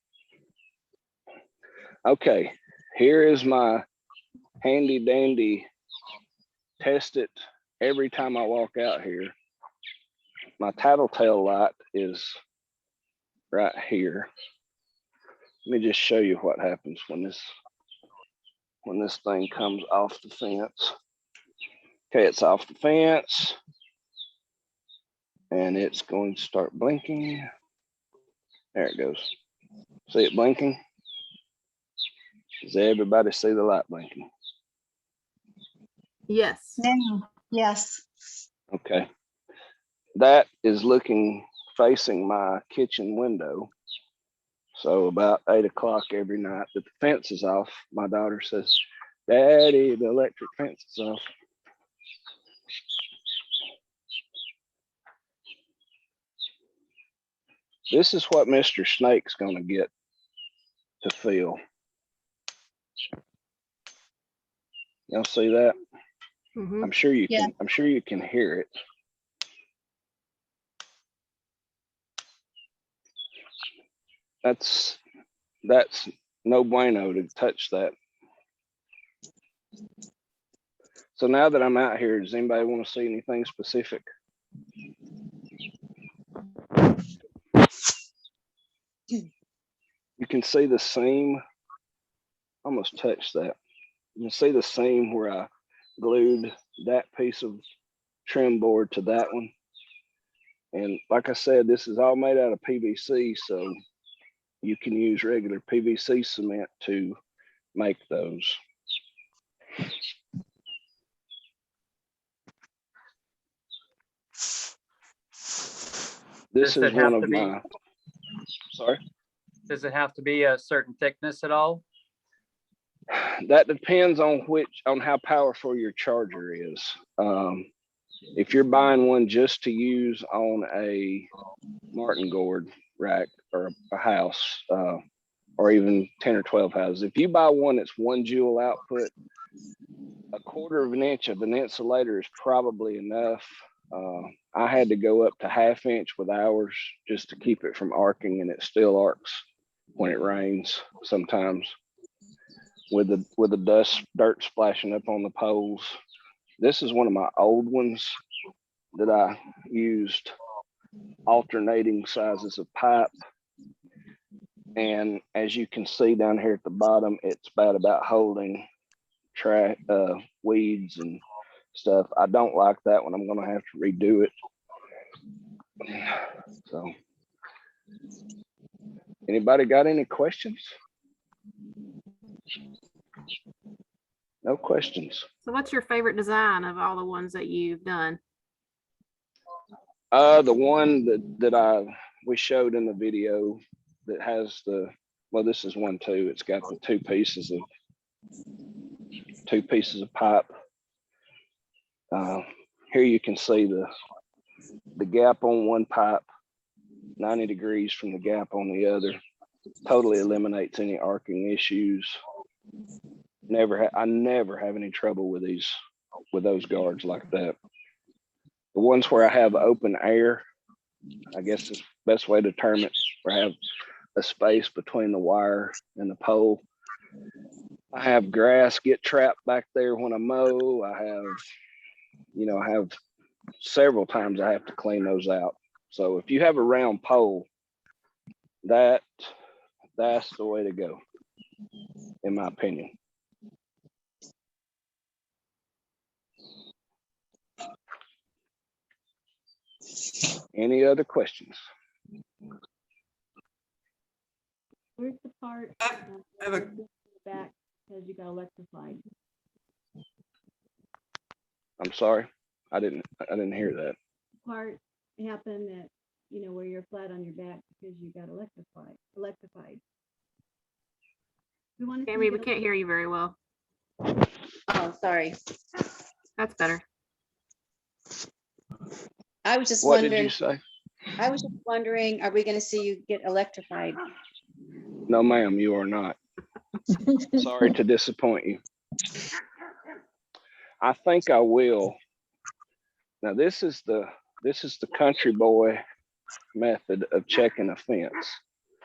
Okay, here is my handy dandy test it every time I walk out here. My tattletale light is right here. Let me just show you what happens when this thing comes off the fence. Okay, it's off the fence. And it's going to start blinking. There it goes. See it blinking? Does everybody see the light blinking? Yes. Now, yes. Okay. That is looking facing my kitchen window. So about 8 o'clock every night that the fence is off, my daughter says, "Daddy, the electric fence is off." This is what Mr. Snake's gonna get to feel. Y'all see that? Mhm. I'm sure you Yeah. can. I'm sure you can hear it. That's no bueno to touch that. So now that I'm out here, does anybody want to see anything specific? You can see the seam. Almost touched that. You can see the seam where I glued that piece of trim board to that one. And like I said, this is all made out of PVC, so you can use regular PVC cement to make those. This Does is it have one of to be- my, sorry? Does it have to be a certain thickness at all? That depends on how powerful your charger is. If you're buying one just to use on a Martin gourd rack or a house, or even 10 or 12 houses, if you buy one that's 1 joule output, 1/4 of an inch of an insulator is probably enough. I had to go up to 1/2 inch with ours just to keep it from arcing, and it still arcs when it rains sometimes with the dirt splashing up on the poles. This is one of my old ones that I used alternating sizes of pipe. And as you can see down here at the bottom, it's bad about holding weeds and stuff. I don't like that one. I'm going to have to redo it. So, anybody got any questions? No questions. So what's your favorite design of all the ones that you've done? The one that we showed in the video that has well, this is one too. It's got the two pieces of pipe. Here you can see the gap on one pipe, 90 degrees from the gap on the other. Totally eliminates any arcing issues. I never have any trouble with those guards like that. The ones where I have open air, I guess is the best way to term it, where I have a space between the wire and the pole. I have grass get trapped back there when I mow. I have several times I have to clean those out. So if you have a round pole, that's the way to go, in my opinion. Any other questions? Where's the part I have a- back because you got electrified? I'm sorry, I didn't hear that. Part happened that, where you're flat on your back because you got electrified. Tammy, we can't hear you very well. Oh, sorry. That's better. I was just What did wondering, you say? are we gonna see you get electrified? No, ma'am, you are not. Sorry to disappoint you. I think I will. Now this is the country boy method of checking a fence.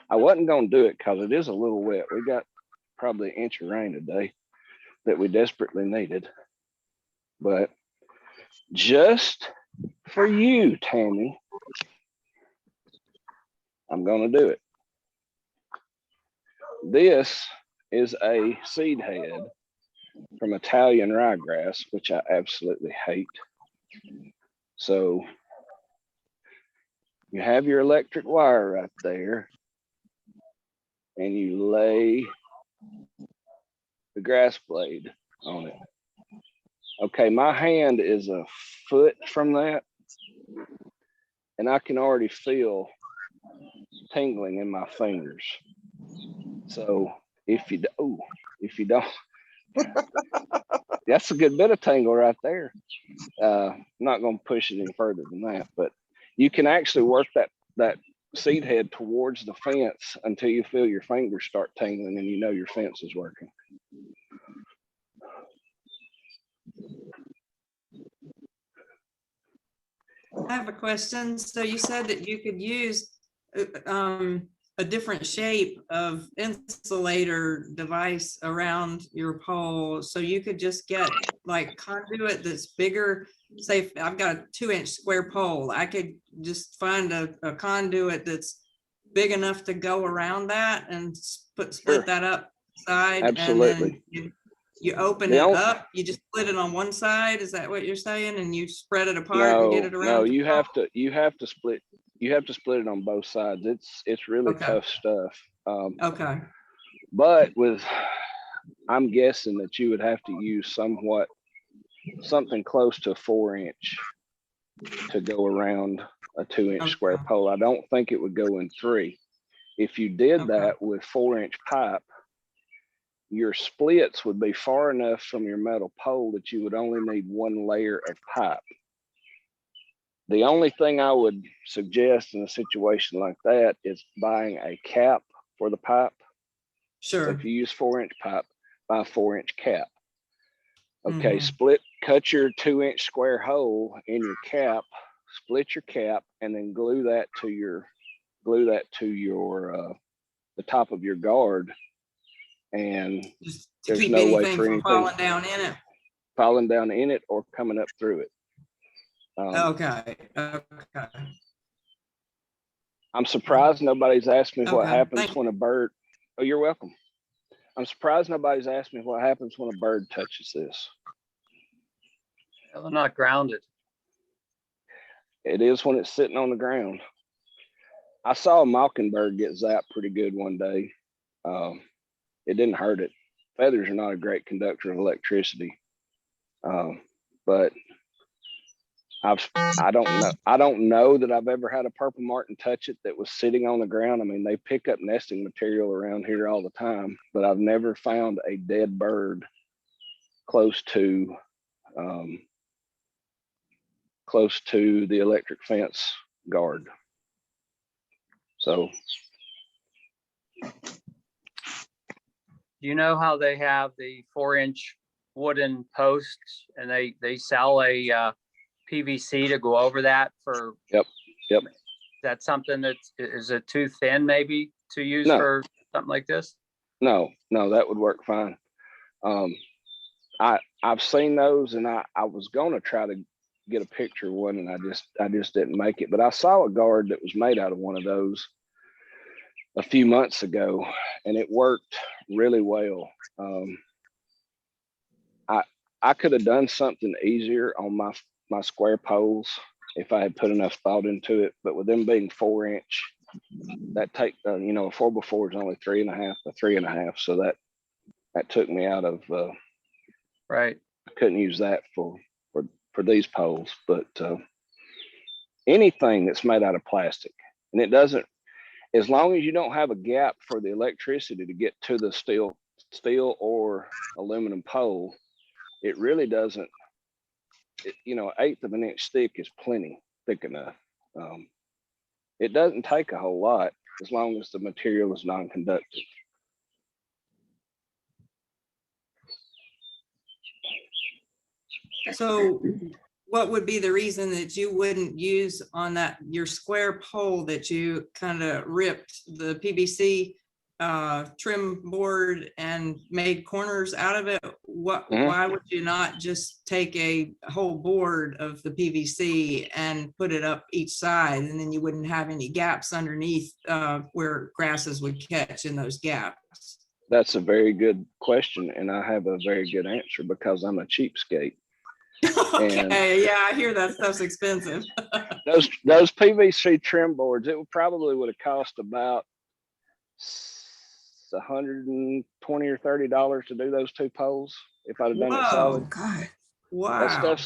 I wasn't gonna do it because it is a little wet. We got probably an inch of rain today that we desperately needed. But just for you, Tammy, I'm gonna do it. This is a seed head from Italian ryegrass, which I absolutely hate. So you have your electric wire right there, and you lay the grass blade on it. Okay, my hand is a foot from that, and I can already feel tingling in my fingers. So if you don't, that's a good bit of tingle right there. I'm not going to push it any further than that, but you can actually work that seed head towards the fence until you feel your fingers start tingling and you know your fence is working. I have a question. So you said that you could use a different shape of insulator device around your pole. So you could just get like conduit that's bigger. Say if I've got a 2-inch square pole, I could just find a conduit that's big enough to go around that and split Sure. that up side. Absolutely. And then you open The it only- up, you just split it on one side. Is that what you're saying? And you spread it apart and get it around? No, you have to split it on both sides. It's really Okay. tough stuff. Okay. But I'm guessing that you would have to use something close to a 4-inch to go around a 2-inch square Okay. pole. I don't think it would go in 3. If you did Okay. that with 4-inch pipe, your splits would be far enough from your metal pole that you would only need 1 layer of pipe. The only thing I would suggest in a situation like that is buying a cap for the pipe. So Sure. if you use 4-inch pipe, buy a 4-inch cap. Okay, Mhm. cut your 2-inch square hole in your cap, split your cap, and then glue that to the top of your guard. And Just to there's keep no way anything for from anything falling down in it. falling down in it or coming up through it. Okay. Okay. I'm surprised nobody's asked me what Okay, happens thank when a bird. Oh, you're welcome. I'm surprised nobody's asked me what happens when a bird touches this. They're not grounded. It is when it's sitting on the ground. I saw a mockingbird get zapped pretty good one day. It didn't hurt it. Feathers are not a great conductor of electricity, but I don't know that I've ever had a purple martin touch it that was sitting on the ground. I mean, they pick up nesting material around here all the time, but I've never found a dead bird close to the electric fence guard. So Do you know how they have the 4-inch wooden posts and they sell a PVC to go over that for? Yep. Is that something is it too thin maybe to use No. for something like this? No, that would work fine. I've seen those, and I was gonna try to get a picture of one, and I just didn't make it. But I saw a guard that was made out of one of those a few months ago, and it worked really well. I could have done something easier on my square poles if I had put enough thought into it, but with them being 4-inch, that take a 4x4 is only 3.5 by 3.5, so that took me out of Right. I couldn't use that for these poles. But anything that's made out of plastic, and it doesn't, as long as you don't have a gap for the electricity to get to the steel or aluminum pole, it really doesn't. 1/8 of an inch thick is plenty thick enough. It doesn't take a whole lot as long as the material is non-conductive. So what would be the reason that you wouldn't use on your square pole that you kind of ripped the PVC trim board and made corners out of it? Why would you not just take a whole board of the PVC and put it up each side, and then you wouldn't have any gaps underneath where grasses would catch in those gaps? That's a very good question, and I have a very good answer because I'm a cheapskate. Okay, yeah, I hear that stuff's expensive. those PVC trim boards, it would have cost about $120 or $30 to do those 2 poles if I'd have done it solid. God. Wow.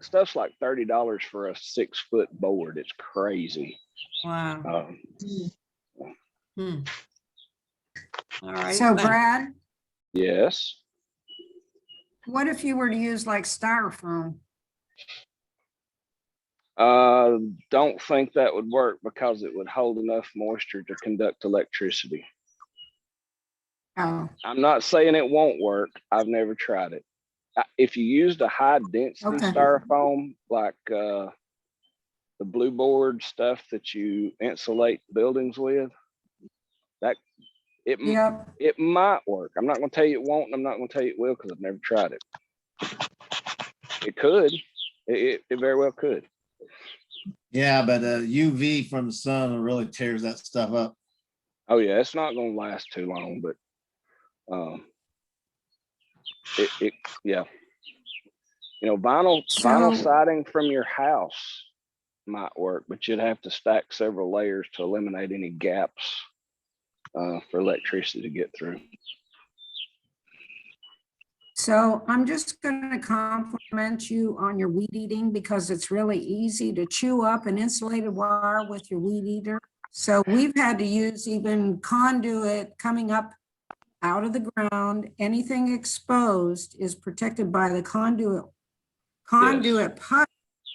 stuff's like $30 for a 6-foot board. It's crazy. Wow. Hmm. All right. So thanks. Brad, Yes. what if you were to use like styrofoam? Don't think that would work because it would hold enough moisture to conduct electricity. Oh, I'm not saying it won't work. I've never tried it. If you used a high density Okay. styrofoam, like the blue board stuff that you insulate buildings with, that yep. it might work. I'm not going to tell you it won't, and I'm not going to tell you it will because I've never tried it. It could. It very well could. Yeah, but UV from the sun really tears that stuff up. Oh yeah, it's not going to last too long, but yeah. You know, vinyl siding from your house might work, but you'd have to stack several layers to eliminate any gaps for electricity to get through. So I'm just going to compliment you on your weed eating because it's really easy to chew up an insulated wire with your weed eater. So we've had to use even conduit coming up out of the ground. Anything exposed is protected by the conduit pipe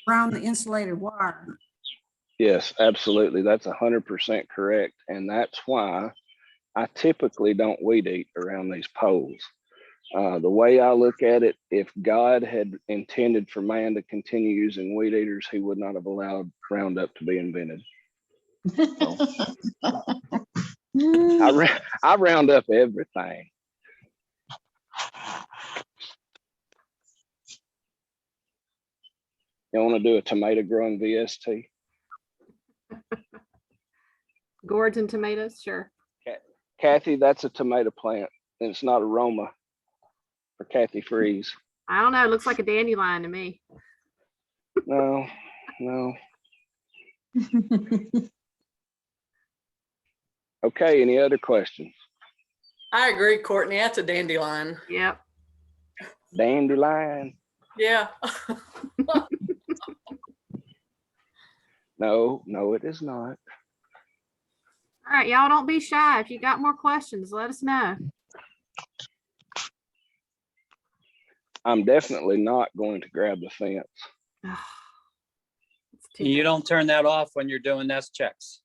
around the insulated wire. Yes, absolutely. That's 100% correct. And that's why I typically don't weed eat around these poles. The way I look at it, if God had intended for man to continue using weed eaters, he would not have allowed Roundup to be invented. So, I round up everything. You want to do a tomato growing VST? Gourds and tomatoes, sure. Kathy, that's a tomato plant, and it's not aroma for Kathy Freeze. I don't know. It looks like a dandelion to me. No. Okay, any other questions? I agree, Courtney. That's a dandelion. Yep. Dandelion? Yeah. No, it is not. All right, y'all don't be shy. If you got more questions, let us know. I'm definitely not going to grab the fence. You don't turn that off when you're doing nest checks.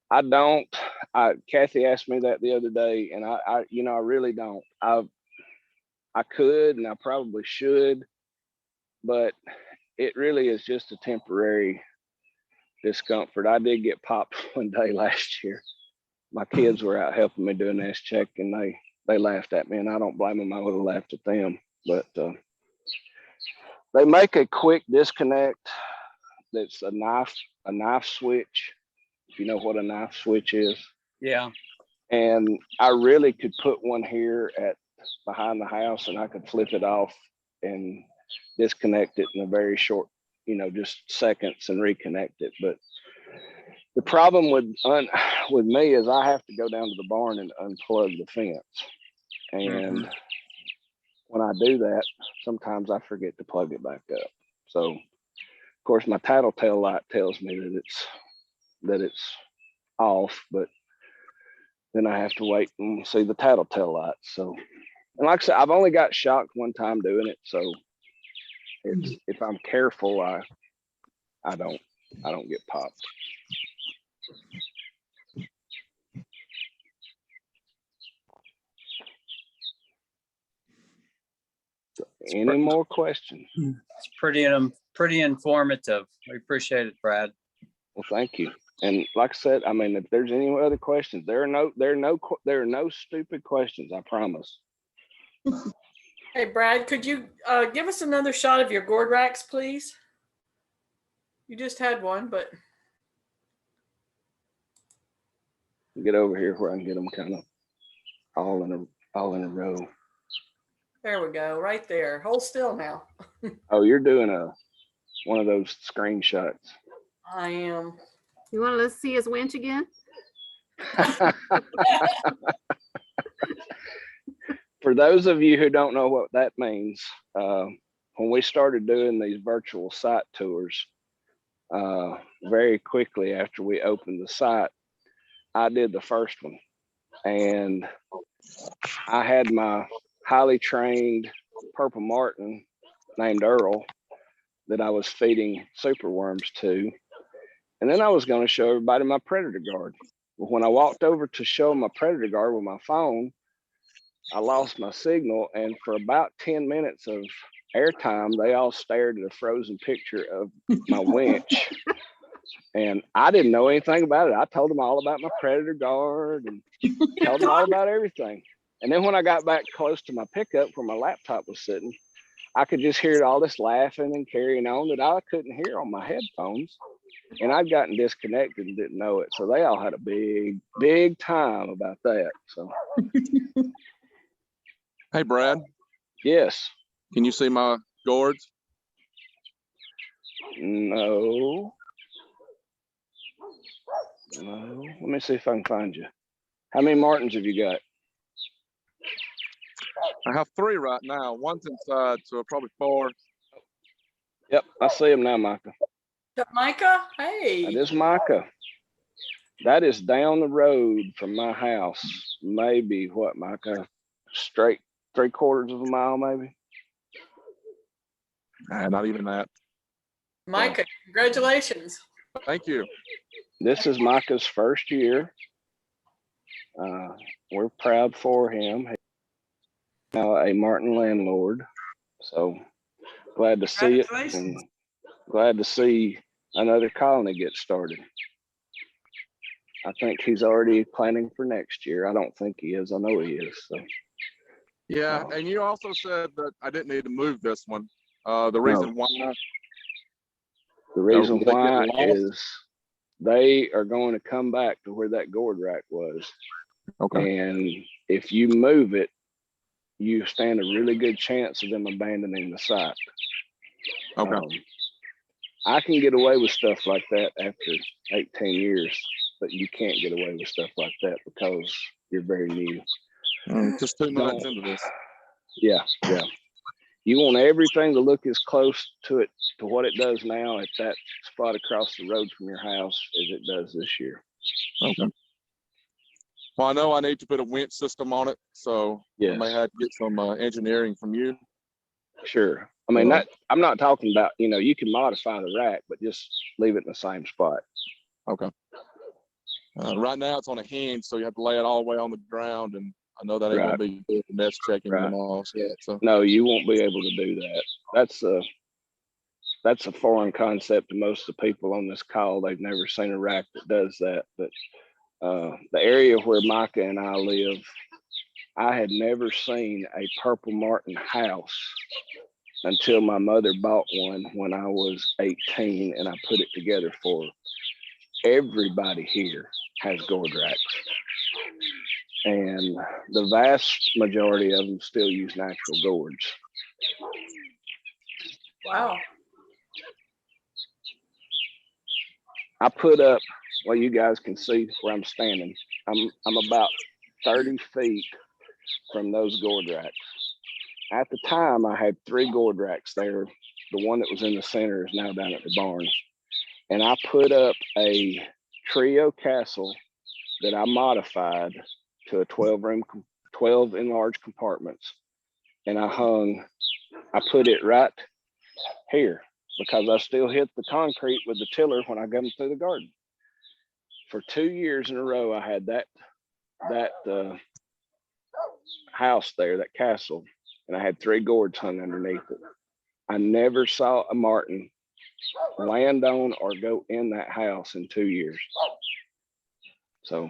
I don't. Kathy asked me that the other day, and I really don't. I could, and I probably should, but it really is just a temporary discomfort. I did get popped one day last year. My kids were out helping me do a nest check, and they laughed at me, and I don't blame them. I would have laughed at them, but they make a quick disconnect. That's a knife switch. If you know what a knife switch is. Yeah. And I really could put one here behind the house, and I could flip it off and disconnect it in a very short, just seconds and reconnect it. But the problem with me is I have to go down to the barn and unplug the fence. And when I do that, sometimes I forget to plug it back up. So of course my tattletale light tells me that it's off, but then I have to wait and see the tattletale light. So, and like I said, I've only got shocked one time doing it. So if I'm careful, I don't get popped. Any more questions? It's pretty informative. We appreciate it, Brad. Well, thank you. And like I said, I mean, if there's any other questions, there are no stupid questions. I promise. Hey, Brad, could you give us another shot of your gourd racks, please? You just had one, but. Get over here where I can get them kind of all in a row. There we go, right there. Hold still now. Oh, you're doing one of those screenshots. I am. You want to see his winch again? For those of you who don't know what that means, when we started doing these virtual site tours, very quickly after we opened the site, I did the first one. And I had my highly trained purple martin named Earl that I was feeding superworms to. And then I was going to show everybody my predator guard. Well, when I walked over to show my predator guard with my phone, I lost my signal. And for about 10 minutes of airtime, they all stared at a frozen picture of my winch. And I didn't know anything about it. I told them all about my predator guard and told them all about everything. And then when I got back close to my pickup where my laptop was sitting, I could just hear all this laughing and carrying on that I couldn't hear on my headphones. And I'd gotten disconnected and didn't know it. So they all had a big time about that. So. Hey, Brad. Yes. Can you see my gourds? No. Let me see if I can find you. How many martins have you got? I have 3 right now. One's inside, so probably 4. Yep, I see them now, Micah. Micah, hey. That is Micah. That is down the road from my house. Maybe what, Micah? Straight 3/4 of a mile, maybe. Nah, not even that. Micah, congratulations. Thank you. This is Micah's first year. We're proud for him. He's now a Martin landlord. So glad to see it. And glad to see another colony get started. I think he's already planning for next year. I don't think he is. I know he is. So. Yeah, and you also said that I didn't need to move this one. The reason why? The reason why is they are going to come back to where that gourd rack was. Okay. And if you move it, you stand a really good chance of them abandoning the site. Okay. I can get away with stuff like that after 18 years, but you can't get away with stuff like that because you're very new. Just 2 months into this. Yeah. You want everything to look as close to it to what it does now at that spot across the road from your house as it does this year. Okay. Well, I know I need to put a winch system on it, so I may have to get some engineering from you. Sure. I mean, I'm not talking about, you can modify the rack, but just leave it in the same spot. Okay. Right now it's on a hinge, so you have to lay it all the way on the ground, and I know that ain't gonna be good for nest checking them all. So. No, you won't be able to do that. That's a foreign concept to most of the people on this call. They've never seen a rack that does that. But the area where Micah and I live, I had never seen a purple martin house until my mother bought one when I was 18 and I put it together for her. Everybody here has gourd racks. And the vast majority of them still use natural gourds. Wow. I put up, well, you guys can see where I'm standing. I'm about 30 feet from those gourd racks. At the time, I had 3 gourd racks there. The one that was in the center is now down at the barn. And I put up a trio castle that I modified to a 12 enlarged compartments. And I put it right here because I still hit the concrete with the tiller when I got through the garden. For 2 years in a row, I had that house there, that castle, and I had 3 gourds hung underneath it. I never saw a martin land on or go in that house in 2 years. So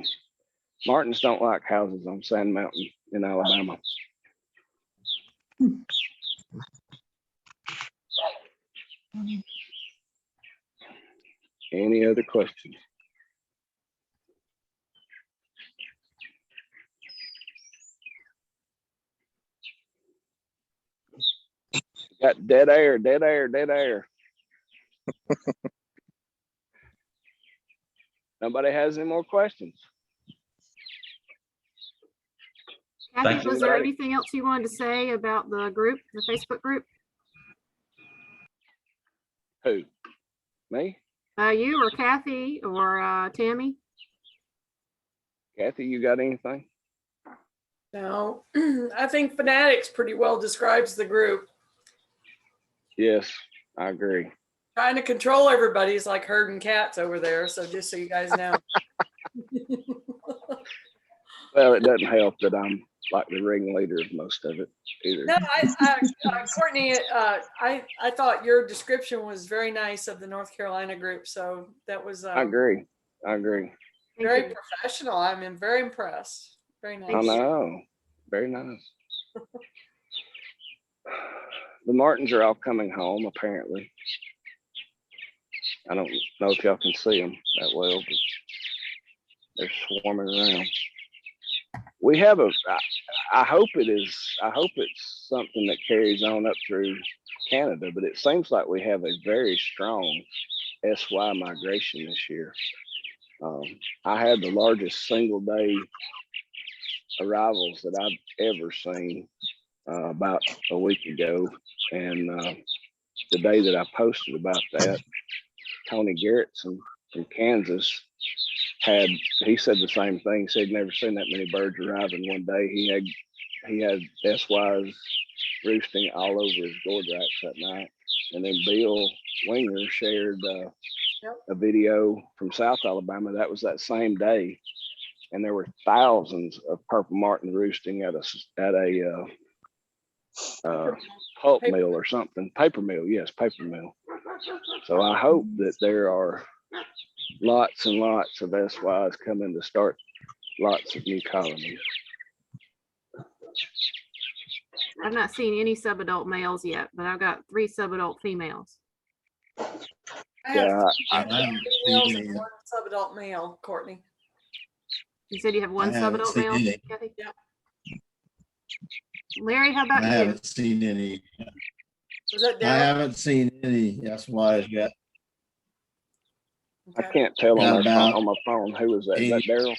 martins don't like houses on Sand Mountain in Alabama. Any other questions? Got dead air. Nobody has any more questions? Kathy, was there anything else you wanted to say about the group, the Facebook group? Who? Me? You or Kathy or Tammy? Kathy, you got anything? No, I think Fanatics pretty well describes the group. Yes, I agree. Trying to control everybody is like herding cats over there. So just so you guys know. Well, it doesn't help that I'm like the ringleader of most of it either. No, Courtney, I thought your description was very nice of the North Carolina group. So that was I agree. I agree. Thank very you. professional. I'm very impressed. Very nice. I know. Very nice. The Martins are all coming home, apparently. I don't know if y'all can see them that well, but they're swarming around. We have I hope it's something that carries on up through Canada, but it seems like we have a very strong SY migration this year. I had the largest single day arrivals that I've ever seen about a week ago. And the day that I posted about that, Tony Garrettson from Kansas he said the same thing. He said he'd never seen that many birds arrive in one day. He had SYs roosting all over his gourd racks that night. And then Bill Winger shared a video from South Alabama. That was that same day. And there were thousands of purple martin roosting at a pulp mill or something. Paper mill, yes, paper mill. So I hope that there are lots and lots of SYs coming to start lots of new colonies. I've not seen any subadult males yet, but I've got 3 subadult females. Yeah, I haven't seen any. One subadult male, Courtney. You said you have 1 I haven't subadult seen male, any. Kathy? Yeah. Larry, how I about you? haven't seen any. Was that I Daryl? haven't seen any SYs yet. I can't tell Got about on my phone. Who was that? Is that 80. Daryl?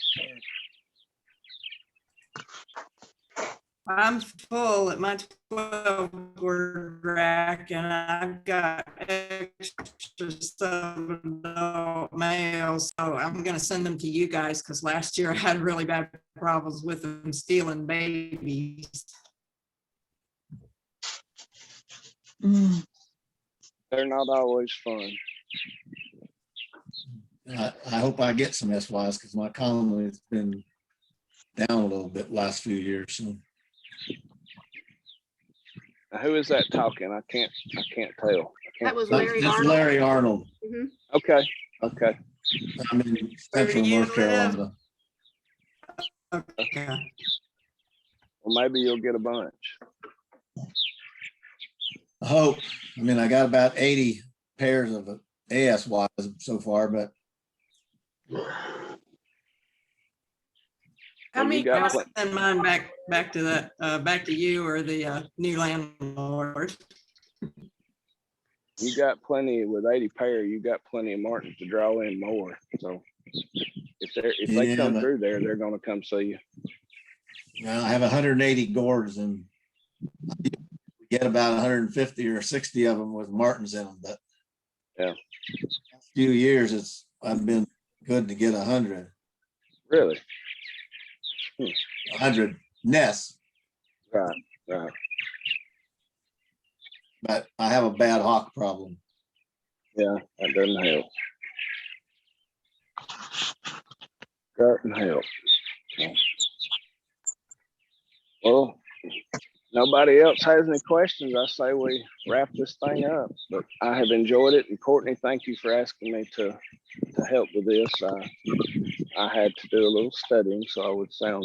I'm full at my 12 gourd rack and I've got extra subadult males. So I'm going to send them to you guys because last year I had really bad problems with them stealing babies. They're not always fun. I hope I get some SYs because my colony has been down a little bit last few years. So. Now, who is that talking? I can't tell. That was That's Larry just Arnold. Larry Arnold. Mhm. Okay. I'm in Where do central you North Carolina. Okay. Well, maybe you'll get a bunch. I hope. I mean, I got about 80 pairs of ASYs so far, but How Well, many you got I'll pl- send mine back to that, back to you or the new landlord. You got plenty with 80 pair. You got plenty of martins to draw in more. So if they Yeah, come but- through there, they're going to come see you. well, I have 180 gourds and we get about 150 or 60 of them with martins in them. But Yeah. a few years I've been good to get 100. Really? 100 nests, Right. but I have a bad hawk problem. Yeah, that doesn't help. Doesn't help. Well, nobody else has any questions. I say we wrap this thing up, but I have enjoyed it. And Courtney, thank you for asking me to help with this. I had to do a little studying so I would sound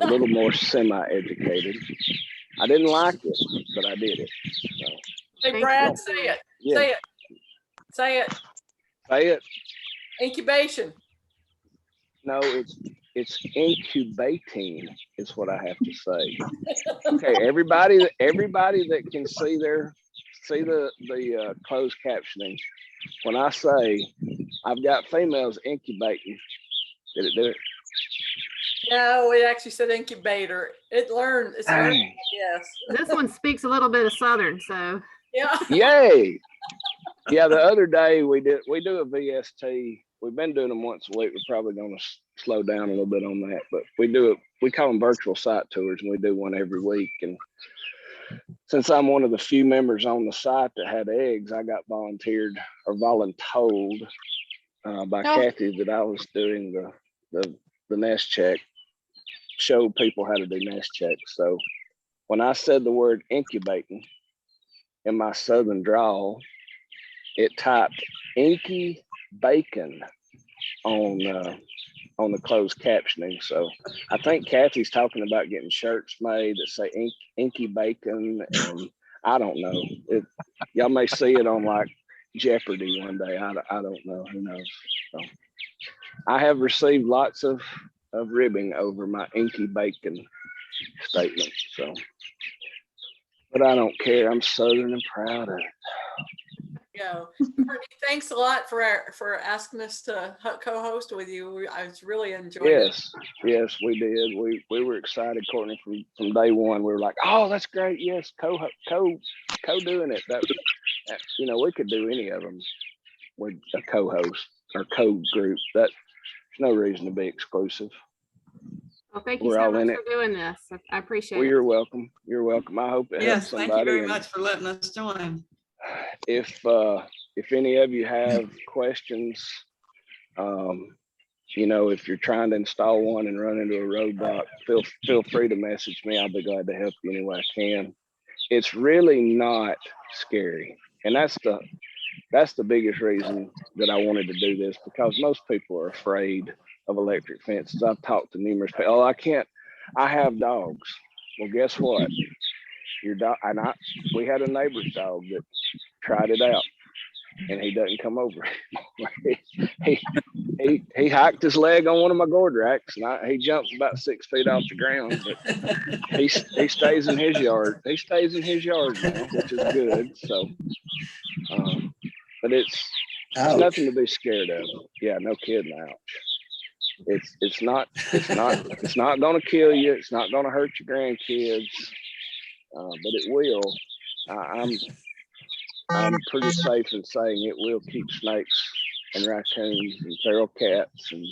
a little more semi-educated. I didn't like it, but I did it. So, Hey, Brad, say it. yeah. Say it. Say it. Say it. Incubation. No, it's incubating is what I have to say. Okay, everybody that can see the closed captioning. When I say I've got females incubating, did it do it? No, it actually said incubator. It learned. It's learned. Dang. Yes. This one speaks a little bit of Southern, so Yeah. Yay! Yeah, the other day we do a VST. We've been doing them once a week. We're probably going to slow down a little bit on that, but we call them virtual site tours, and we do one every week. And since I'm one of the few members on the site that had eggs, I got volunteered or voluntold by Kathy that I was doing the nest check, showed people how to do nest checks. So when I said the word incubating in my southern drawl, it typed inky bacon on the closed captioning. So I think Kathy's talking about getting shirts made that say inky bacon, and I don't know. Y'all may see it on like Jeopardy one day. I don't know. Who knows? So I have received lots of ribbing over my inky bacon statement. So, but I don't care. I'm Southern and proud of it. Yeah. Courtney, thanks a lot for asking us to co-host with you. I was really enjoying it. Yes, we did. We were excited, Courtney, from day one. We were like, oh, that's great. Yes, co-doing it. That we could do any of them with a co-host or co-group. There's no reason to be exclusive. Well, thank you We're so all much in for it. doing this. I appreciate Well, it. you're welcome. You're welcome. I hope it helps Yes, somebody. thank you very and much for letting us join. If any of you have questions, if you're trying to install one and run into a roadblock, feel free to message me. I'll be glad to help you any way I can. It's really not scary, and that's the biggest reason that I wanted to do this, because most people are afraid of electric fences. I've talked to numerous people. Oh, I have dogs. Well, guess what? Your dog, we had a neighbor's dog that tried it out, and he doesn't come over anymore. He hiked his leg on one of my gourd racks, and he jumps about 6 feet off the ground, but he stays in his yard. He stays in his yard now, which is good. So, but it's nothing to be scared of. Yeah, no kidding. Ouch. It's not going to kill you. It's not going to hurt your grandkids, but it will. I'm pretty safe in saying it will keep snakes and raccoons and feral cats and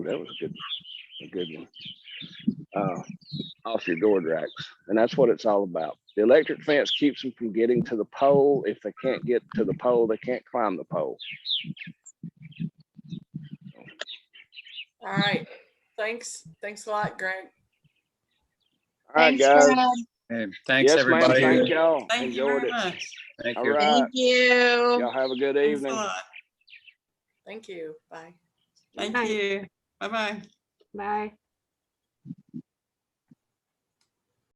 that was a good one. Off your gourd racks, and that's what it's all about. The electric fence keeps them from getting to the pole. If they can't get to the pole, they can't climb the pole. All right. Thanks a lot, Greg. All right, Thanks, guys. Greg. Hey, thanks, Yes, ma'am. everybody. Thank y'all. Thank you Enjoyed very it. much. Thank All you. right. Thank you. Y'all have a good Thanks a evening. lot. Thank you. Bye. Thank Bye. you. Bye-bye. Bye.